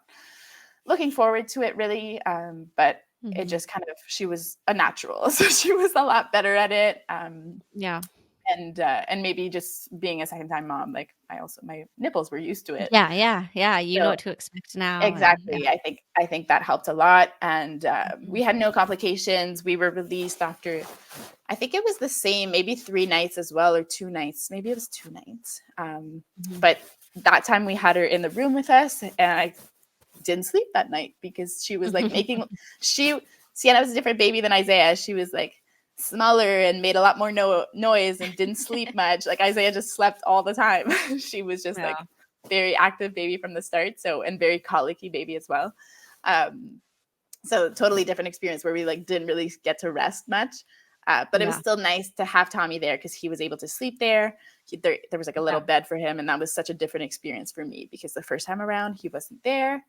looking forward to it really. But it just kind of, she was a natural. So she was a lot better at it. Yeah. And maybe just being a second time mom, like my nipples were used to it. Yeah, yeah, yeah. You know So what to expect now. exactly. I think that helped a lot. And we had no complications. We were released after, I think it was the same, maybe 3 nights as well, or 2 nights. Maybe it was 2 nights. But that time we had her in the room with us, and I didn't sleep that night because she was like Sienna was a different baby than Isaiah. She was like smaller and made a lot more noise and didn't sleep much. Like Isaiah just slept all the time. She was just like very active baby from the start. So, and very colicky baby as well. So totally different experience where we like didn't really get to rest much. But it was still nice to have Tommy there because he was able to sleep there. There was like a little bed for him, and that was such a different experience for me because the first time around he wasn't there.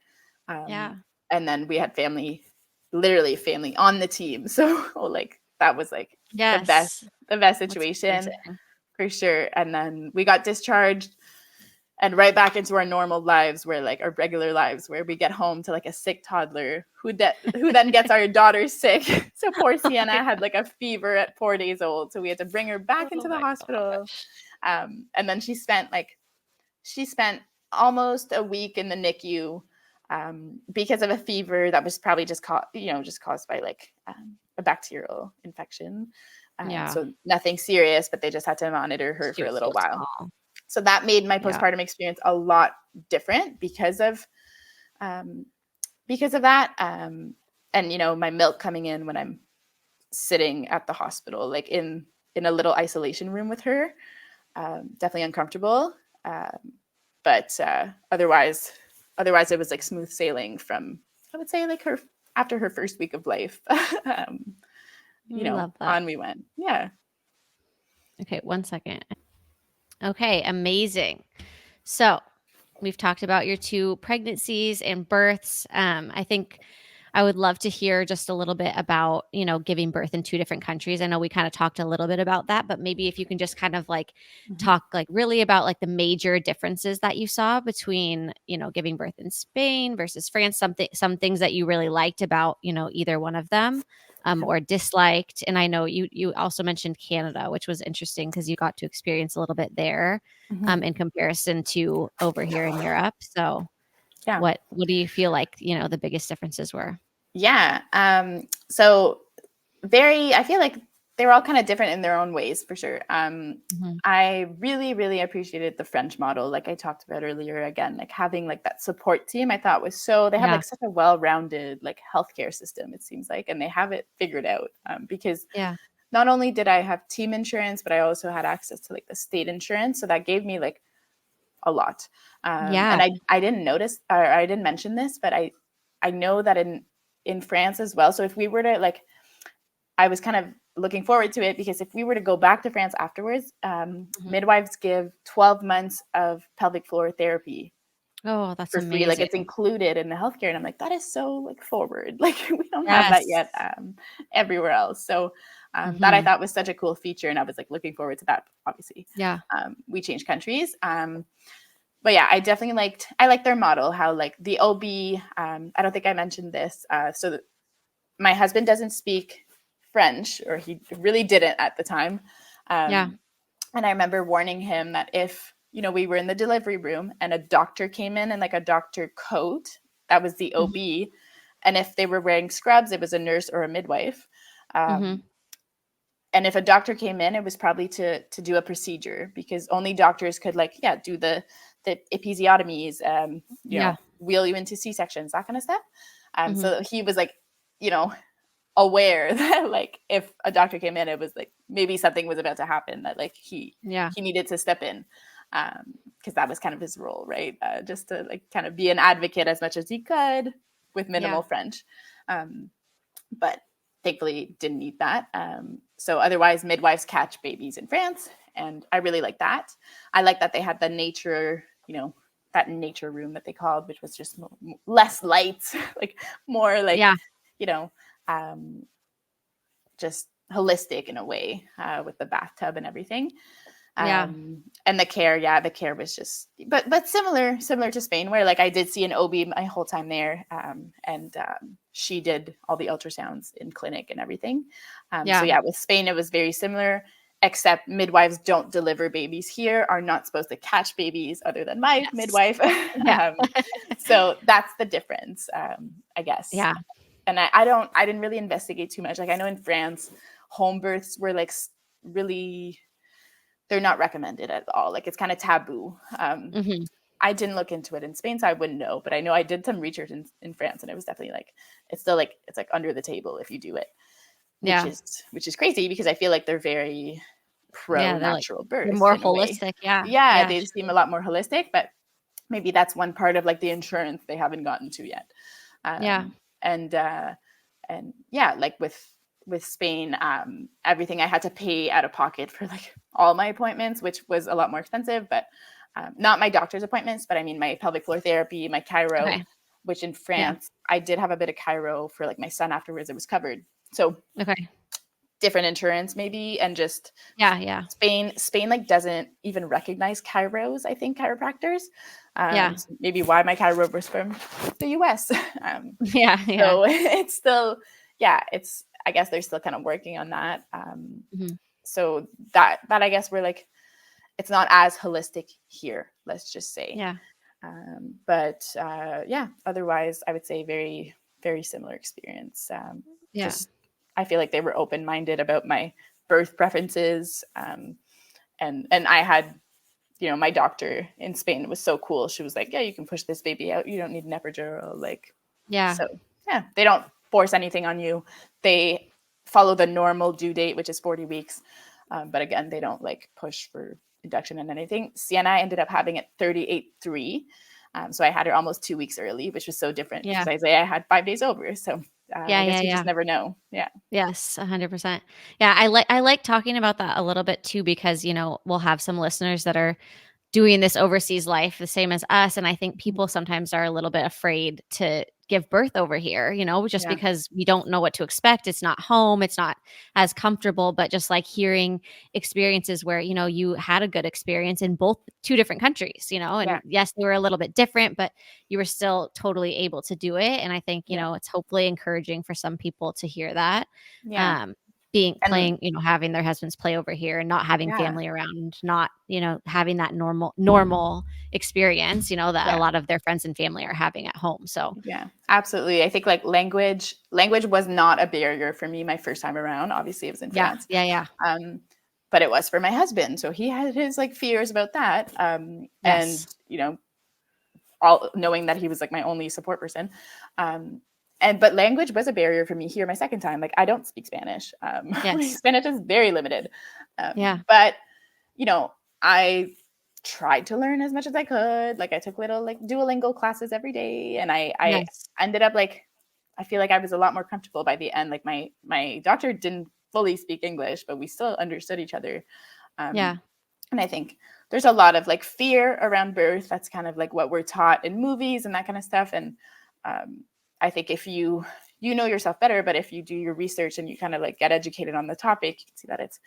And then we had literally family on the team. So like that was like the best situation for sure. And then we got discharged and right back into our normal lives, where like our regular lives, where we get home to like a sick toddler who then gets our daughter sick. So poor Sienna had like a fever at 4 days old. So we had to bring her back into the hospital. And then she spent almost a week in the NICU because of a fever that was probably just caused by like a bacterial infection. So nothing serious, but they just had to monitor her for a little while. Small. So that made my postpartum experience a lot different because of that. And my milk coming in when I'm sitting at the hospital, like in a little isolation room with her, definitely uncomfortable. But otherwise it was like smooth sailing from, I would say, like after her first week of life. On we went. Yeah. Okay, 1 second. Okay, amazing. So we've talked about your 2 pregnancies and births. I think I would love to hear just a little bit about, giving birth in 2 different countries. I know we kind of talked a little bit about that, but maybe if you can just kind of like talk like really about like the major differences that you saw between, giving birth in Spain versus France, some things that you really liked about, either one of them. Or disliked. And I know you also mentioned Canada, which was interesting because you got to experience a little bit there in comparison to over here in Europe. So what do you feel like, the biggest differences were? Yeah. So I feel like they were all kind of different in their own ways, for sure. I really, really appreciated the French model, like I talked about earlier. Again, like having like that support team, I thought was they have like such a well-rounded like healthcare system, it seems like, and they have it figured out. Because not only did I have team insurance, but I also had access to like the state insurance, so that gave me like a lot. And I didn't notice, or I didn't mention this, but I know that in France as well. So if we were to like, I was kind of looking forward to it because if we were to go back to France afterwards, midwives give 12 months of pelvic floor therapy. Oh, that's for amazing. free. Like it's included in the healthcare. And I'm like, that is so like forward. Like we don't have that yet everywhere else. So that I thought was such a cool feature. And I was like looking forward to that, obviously. Yeah. We changed countries. But yeah, I definitely liked their model, how like the OB, I don't think I mentioned this. So my husband doesn't speak French, or he really didn't at the time. And I remember warning him that if, we were in the delivery room and a doctor came in like a doctor coat, that was the OB. And if they were wearing scrubs, it was a nurse or a midwife. And if a doctor came in, it was probably to do a procedure, because only doctors could do the the episiotomies, you Yeah. know, wheel you into C-sections, that kind of stuff. Mhm. So he was like, you know, aware that like if a doctor came in, it was like maybe something was about to happen, that like he Yeah. needed to step in, because that was kind of his role, right? Just to like kind of be an advocate as much as he could with minimal French. But thankfully didn't need that. So otherwise, midwives catch babies in France, and I really like that. I like that they had the nature, you know, that nature room that they called, which was just less lights, like more like, Yeah. you know, just holistic in a way, with the bathtub and everything. Yeah. And the care was just, but similar to Spain, where like I did see an OB my whole time there, and she did all the ultrasounds in clinic and everything. So yeah, with Spain it was very similar, except midwives don't deliver babies here, are not supposed to catch babies other than my midwife. Yeah. So that's the difference, I guess. Yeah. And I didn't really investigate too much. Like I know in France, home births were like really, they're not recommended at all. Like it's kind of taboo. Mhm. I didn't look into it in Spain, so I wouldn't know. But I know I did some research in France, and it was definitely like, it's still like, it's like under the table if you do it, which is crazy, because I feel like they're very pro They're like, natural they're birth more in a way. holistic. Yeah. Yeah, Yeah. they seem a lot more holistic, but maybe that's one part of like the insurance they haven't gotten to yet. Yeah. And yeah, like with Spain, everything I had to pay out of pocket for like all my appointments, which was a lot more expensive, but not my doctor's appointments, but I mean my pelvic floor therapy, my chiro, Okay. which in France, I did have a bit of chiro for like my son afterwards. It was covered. So Okay. different insurance maybe, and just Yeah. Spain like doesn't even recognize chiros, I think, chiropractors. So maybe why my chiro was from the US. Yeah. So it's still, it's, I guess they're still kind of working on that. Mhm. So that I guess we're like, it's not as holistic here, let's just say. Yeah. But otherwise I would say very, very similar experience. Just, I feel like they were open-minded about my birth preferences. And I had, you know, my doctor in Spain was so cool. She was like, yeah, you can push this baby out. You don't need an epidural. Like, so yeah, they don't force anything on you. They follow the normal due date, which is 40 weeks. But again, they don't like push for induction and anything. Sienna ended up having it 38.3. So I had her almost 2 weeks early, which was so different because Isaiah had 5 days over. So I guess you just never know. Yeah. Yes, 100%. Yeah, I like talking about that a little bit too, because, you know, we'll have some listeners that are doing this overseas life the same as us, and I think people sometimes are a little bit afraid to give birth over here, you know, just because we don't know what to expect. It's not home, it's not as comfortable, but just like hearing experiences where, you know, you had a good experience in both 2 different countries, you know, and yes, they were a little bit different, but you were still totally able to do it, and I think, you know, it's hopefully encouraging for some people to hear that. Playing, you know, having their husbands play over here and not having family around, not, you know, having that normal experience, you know, that a lot of their friends and family are having at home. So yeah, absolutely. I think like language was not a barrier for me my first time around. Obviously it was in France. Yeah. But it was for my husband. So he had his like fears about that. And, you know, all knowing that he was like my only support person. But language was a barrier for me here my second time. Like I don't speak Spanish. My Spanish is very limited. But you know, I tried to learn as much as I could. Like I took little like Duolingo classes every day, and I ended up like, I feel like I was a lot more comfortable by the end. Like my doctor didn't fully speak English, but we still understood each other. And I think there's a lot of like fear around birth. That's kind of like what we're taught in movies and that kind of stuff. And I think if you know yourself better, but if you do your research and you kind of like get educated on the topic, you can see that it's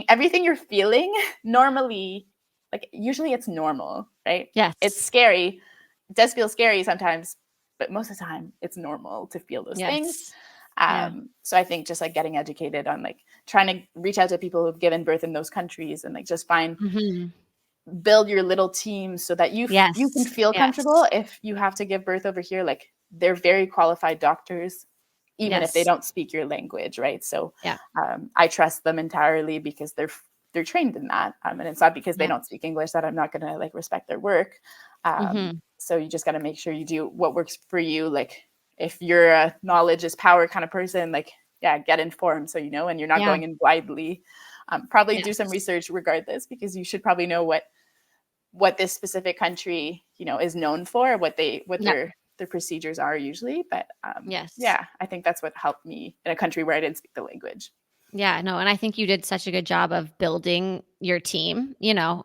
everything you're feeling normally, like usually it's normal, right? Yes. It's scary. It does feel scary sometimes, but most of the time it's normal to feel those things. So I think just like getting educated on like trying to reach out to people who've given birth in those countries and like just build your little team so that you can feel comfortable if you have to give birth over here. Like they're very qualified doctors, even if they don't speak your language, right? So I trust them entirely because they're they're trained in that. And it's not because they Yeah. don't speak English that I'm not going to like respect their work. So you just got to make sure you do what works for you. Like if you're a knowledge is power kind of person, like, yeah, get informed. So, and you're not Yeah. going in blindly. Probably do Yes. some research regardless, because you should probably know what this specific country, is known for, what Yeah. their procedures are usually. But Yes. yeah, I think that's what helped me in a country where I didn't speak the language. Yeah, no, and I think you did such a good job of building your team,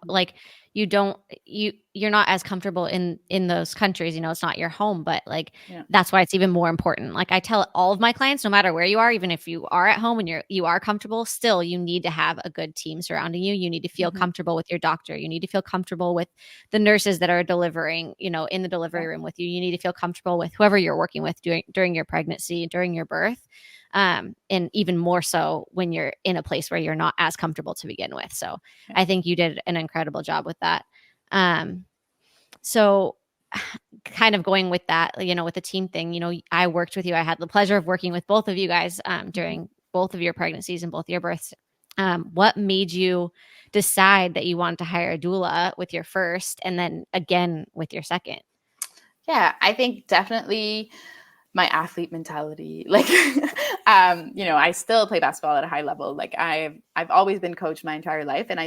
like you're not as comfortable in those countries, it's not your home, but like Yeah. that's why it's even more important. Like I tell all of my clients, no matter where you are, even if you are at home and you are comfortable, still you need to have a good team surrounding you. You need to feel comfortable with your doctor. You need to feel comfortable with the nurses that are delivering, in the delivery room with you. You need to feel comfortable with whoever you're working with during your pregnancy, during your birth. And even more so when you're in a place where you're not as comfortable to begin with. So I think you did an incredible job with that. So kind of going with that, with the team thing, I worked with you. I had the pleasure of working with both of you guys during both of your pregnancies and both your births. What made you decide that you wanted to hire a doula with your first and then again with your second? Yeah, I think definitely my athlete mentality. Like, I still play basketball at a high level. Like I've always been coached my entire life, and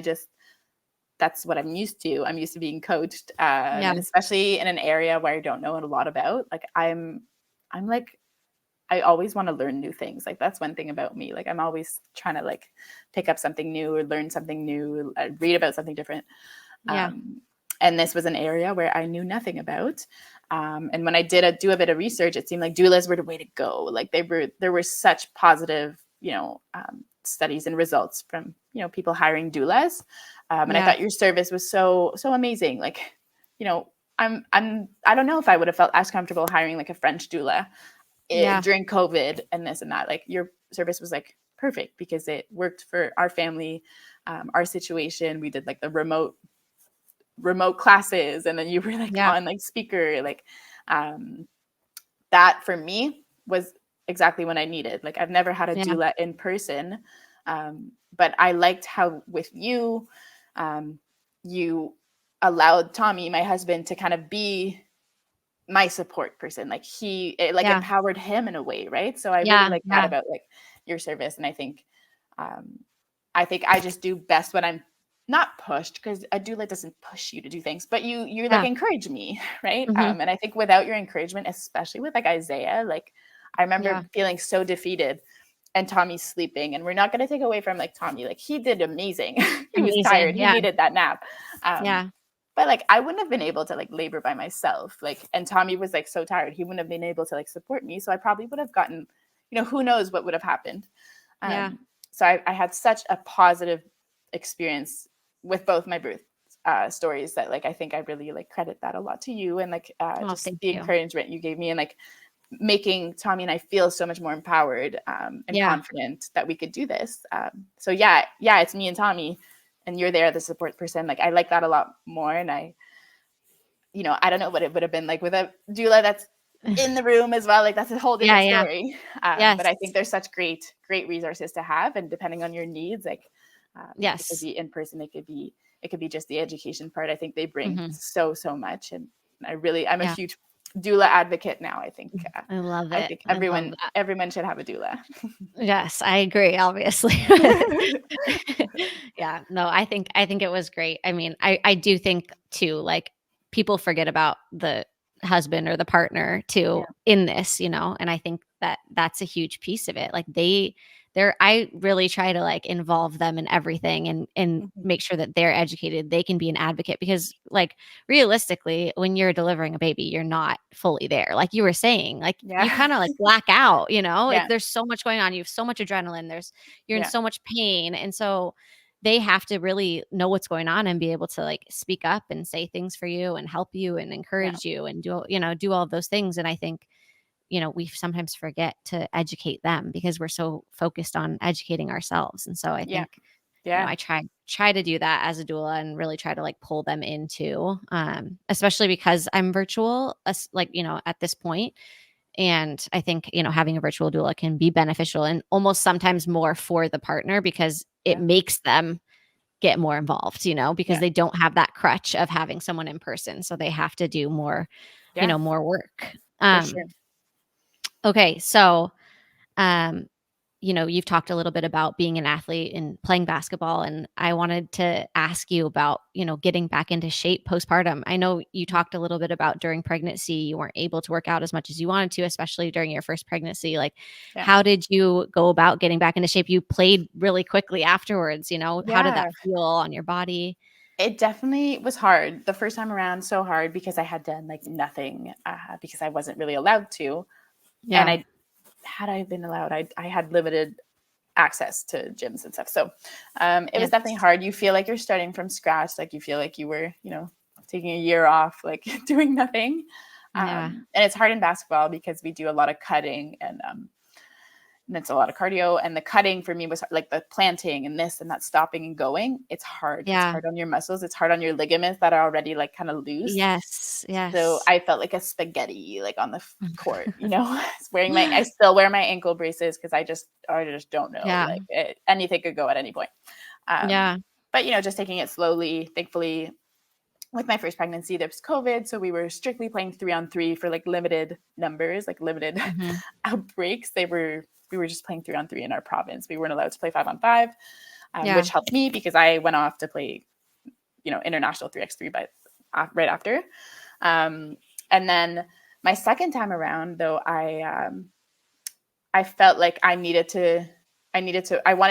that's what I'm used to. I'm used to being coached, and especially in an area where I don't know a lot about. Like I'm like, I always want to learn new things. Like that's one thing about me. Like I'm always trying to like pick up something new or learn something new, read about something different. Yeah. And this was an area where I knew nothing about. And when I did do a bit of research, it seemed like doulas were the way to go. Like there were such positive, studies and results from, people hiring doulas. And I thought your service was so amazing. Like, I don't know if I would have felt as comfortable hiring like a French doula during COVID and this and that. Like your service was like perfect because it worked for our family, our situation. We did like the remote classes, and then you were like on like speaker, like that for me was exactly what I needed. Like I've never had a doula in person, but I liked how with you, you allowed Tommy, my husband, to kind of be my support person. Like it empowered him in a way, right? So I really like that about like your service. And I think I just do best when I'm not pushed, because a doula doesn't push you to do things, but you like encourage me, right? And I think without your encouragement, especially with like Isaiah, like I remember feeling so defeated, and Tommy's sleeping, and we're not going to take away from like Tommy, like he did amazing. He was tired. He needed that nap. But like I wouldn't have been able to like labor by myself. Like, and Tommy was like so tired, he wouldn't have been able to like support me. So I probably would have gotten, who knows what would have happened. So I had such a positive experience with both my birth stories that like I think I really like credit that a lot to you, and like just the encouragement you gave me, and like making Tommy and I feel so much more empowered and confident that we could do this. So yeah, it's me and Tommy, and you're there, the support person. Like I like that a lot more, and I don't know what it would have been like with a doula that's in the room as well. Like that's a whole different story. But I think there's such great resources to have, and depending on your needs, like it could be in person, it could be just the education part. I think they bring so much, and I'm a huge doula advocate now. I think I love it. I think everyone should have a doula. Yes, I agree, obviously. Yeah, no, I think it was great. I mean, I do think too, like people forget about the husband or the partner too in this, and I think that's a huge piece of it. Like I really try to like involve them in everything and make sure that they're educated. They can be an advocate, because like realistically, when you're delivering a baby, you're not fully there. Like you were saying, like you kind of like black out, like there's so much going on. You have so much adrenaline. You're in so much pain. And so they have to really know what's going on and be able to like speak up and say things for you and help you and encourage you and do all of those things. And I think, we sometimes forget to educate them because we're so focused on educating ourselves. And so I think, I try to do that as a doula and really try to like pull them into, especially because I'm virtual, like, at this point. And I think, having a virtual doula can be beneficial and almost sometimes more for the partner, because it makes them get more involved, because Yeah. they don't have that crutch of having someone in person. So they have to do more, Yeah, more work. for sure. Okay. So, um, you've talked a little bit about being an athlete and playing basketball, and I wanted to ask you about, getting back into shape postpartum. I know you talked a little bit about during pregnancy, you weren't able to work out as much as you wanted to, especially during your first pregnancy. Like, Yeah. how did you go about getting back into shape? You played really quickly afterwards, how did that Yeah. feel on your body? It definitely was hard the first time around, so hard because I had done like nothing because I wasn't really allowed to. And Yeah. had I been allowed, I had limited access to gyms and stuff. So it was Yes. definitely hard. You feel like you're starting from scratch. Like you feel like you were, taking a year off, like doing nothing. Yeah. And it's hard in basketball because we do a lot of cutting and it's a lot of cardio. And the cutting for me was like the planting and this and that stopping and going. It's hard. It's Yeah. hard on your muscles. It's hard on your ligaments that are already like kind of loose. Yes. So Yes. I felt like a spaghetti, like on the court, I still wear my ankle braces because I just don't know, Yeah. like anything could go at any point. Um, Yeah. but just taking it slowly. Thankfully, with my first pregnancy, there was COVID, so we were strictly playing 3-on-3 for like limited numbers, like limited Hmm. outbreaks. We were just playing 3-on-3 in our province. We weren't allowed to play 5-on-5, Yeah. which helped me because I went off to play, international 3x3 right after. And then my second time around, though, I felt like I wanted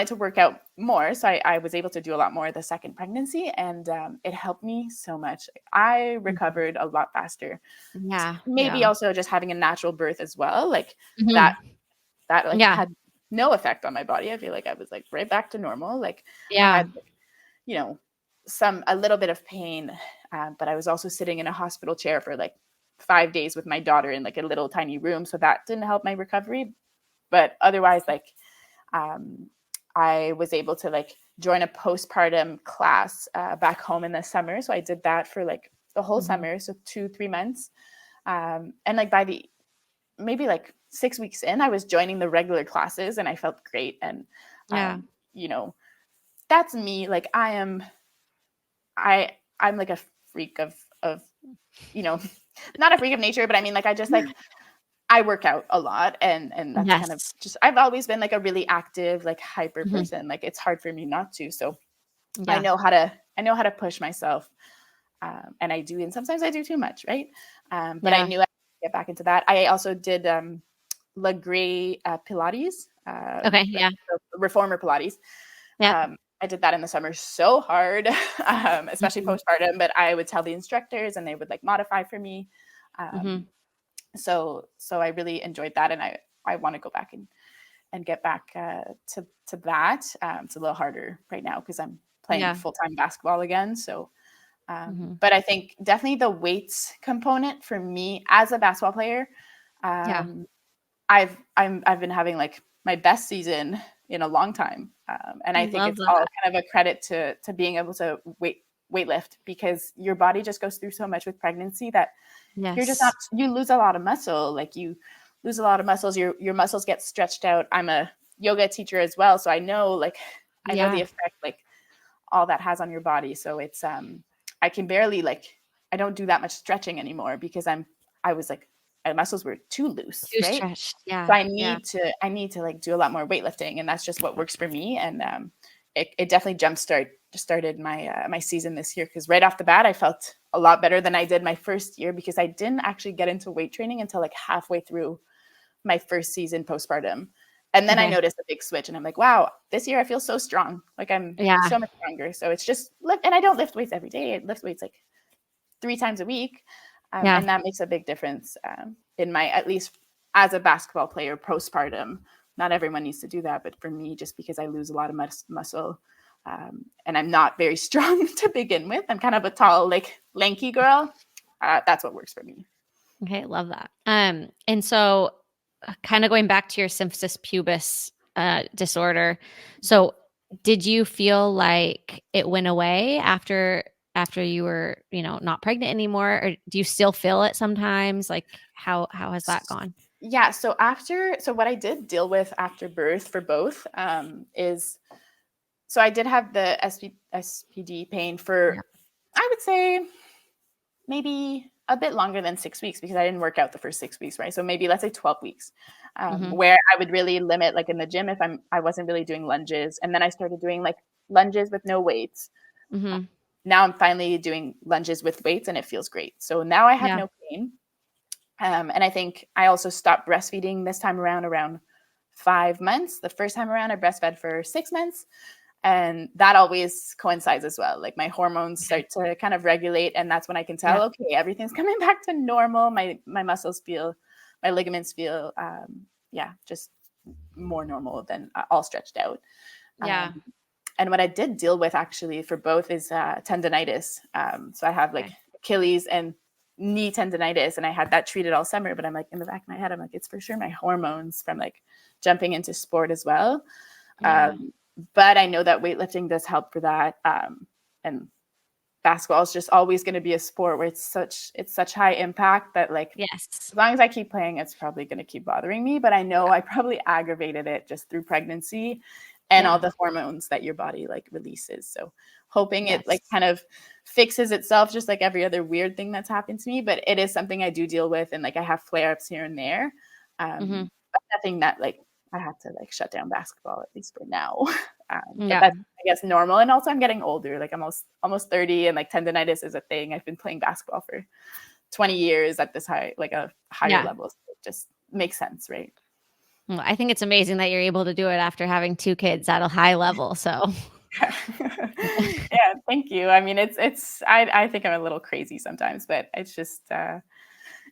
to work out more. So I was able to do a lot more the second pregnancy, and it helped me so much. I recovered a lot faster. Yeah. Maybe Yeah. also just having a natural birth as well, like that Mhm. like Yeah. had no effect on my body. I feel like I was like right back to normal. Like I Yeah. had, you know, a little bit of pain, but I was also sitting in a hospital chair for like 5 days with my daughter in like a little tiny room, so that didn't help my recovery. But otherwise, like um, I was able to like join a postpartum class back home in the summer. So I did that for like the whole Mhm. summer, so 2-3 months. And like by the maybe like 6 weeks in, I was joining the regular classes and I felt great. And Yeah. you know, that's me. Like I'm like a freak of you know, not a freak of nature, but I mean like I just like I work out a lot, and that's kind of Yes. just I've always been like a really active, like hyper Mhm. person. Like it's hard for me not to. So Yeah. I know how to push myself, and I do. And sometimes I do too much, right? But I Yeah. knew I could get back into that. I also did La Grey Pilates, Okay. like Yeah. the reformer Pilates. Yep. I did that in the summer so hard, especially Mhm. postpartum. But I would tell the instructors, and they would like modify for me. Mhm. Um, so I really enjoyed that, and I want to go back and get back to that. It's a little harder right now because I'm playing Yeah. full-time basketball again. So Mhm. but I think definitely the weights component for me as a basketball player, Yeah. um, I've been having like my best season in a long time, and I I think love it's all that. kind of a credit to being able to weightlift, because your body just goes through so much with pregnancy that you're just not, Yes. you lose a lot of muscle. Like you lose a lot of muscles, your muscles get stretched out. I'm a yoga teacher as well, so I know the Yeah. effect like all that has on your body. So it's I can barely like, I don't do that much stretching anymore because I was like my muscles were too loose, Too right? stretched. So Yeah. Yeah. I need to like do a lot more weightlifting, and that's just what works for me. And it definitely started my my season this year, because right off the bat I felt a lot better than I did my first year, because I didn't actually get into weight training until like halfway through my first season postpartum. And then I Okay. noticed a big switch, and I'm like, wow, this year I feel so strong. Like I'm Yeah. so much stronger. So it's just lift, and I don't lift weights every day. I lift weights like 3 times a week. Yeah. And that makes a big difference in my, at least as a basketball player postpartum. Not everyone needs to do that, but for me, just because I lose a lot of muscle, and I'm not very strong to begin with, I'm kind of a tall, like lanky girl. That's what works for me. Okay. Love that. And so kind of going back to your symphysis pubis disorder. So did you feel like it went away after you were, not pregnant anymore, or do you still feel it sometimes? Like how has that gone? Yeah. So what I did deal with after birth for both is So I did have the SPD pain for, I would say, maybe a bit longer than 6 weeks, because I didn't work out the first 6 weeks, right? So maybe let's say 12 weeks, where I would really limit, like in the gym, if I wasn't really doing lunges, and then I started doing like lunges with no weights. Now I'm finally doing lunges with weights, and it feels great. So now I have no pain. And I think I also stopped breastfeeding this time around 5 months. The first time around, I breastfed for 6 months. And that always coincides as well. Like my hormones start to kind of regulate, and that's when I can tell, okay, everything's coming back to normal. My muscles feel, my ligaments feel, just more normal than all stretched out. And what I did deal with actually for both is tendonitis. So I have like Achilles and knee tendonitis, and I had that treated all summer. But I'm like, in the back of my head, I'm like, it's for sure my hormones from like jumping into sport as well. But I know that weightlifting does help for that. And basketball is just always going to be a sport where it's such high impact that, like, as long as I keep playing, it's probably going to keep bothering me. But I know I probably aggravated it just through pregnancy and all the hormones that your body like releases. So hoping it like kind of fixes itself, just like every other weird thing that's happened to me. But it is something I do deal with, and like I have flare-ups here and there. But nothing that like I have to like shut down basketball, at least for now. But that's, I guess, normal. And also I'm getting older, like almost 30, and like tendonitis is a thing. I've been playing basketball for 20 years at this high, like a higher level. So it just makes sense, right? Well, I think it's amazing that you're able to do it after having 2 kids at a high level. So yeah, thank you. I mean, I think I'm a little crazy sometimes, but it's just,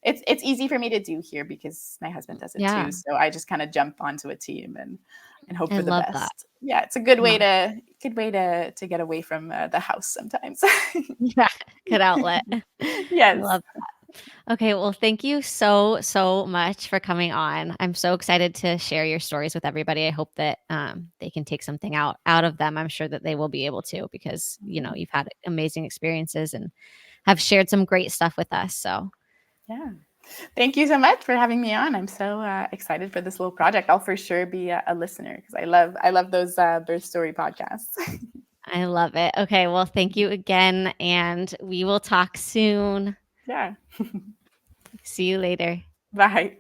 it's easy for me to do here because my husband does it too. So I just kind of jump onto a team and hope for the best. That. Yeah, it's a good way to get away from the house sometimes. Good outlet. Yes. Love that. Okay, well, thank you so much for coming on. I'm so excited to share your stories with everybody. I hope that they can take something out of them. I'm sure that they will be able to, because you've had amazing experiences and have shared some great stuff with us. So yeah. Thank you so much for having me on. I'm so excited for this little project. I'll for sure be a listener, because I love those birth story podcasts. I love it. Okay, well, thank you again, and we will talk soon. Yeah. See you later. Bye.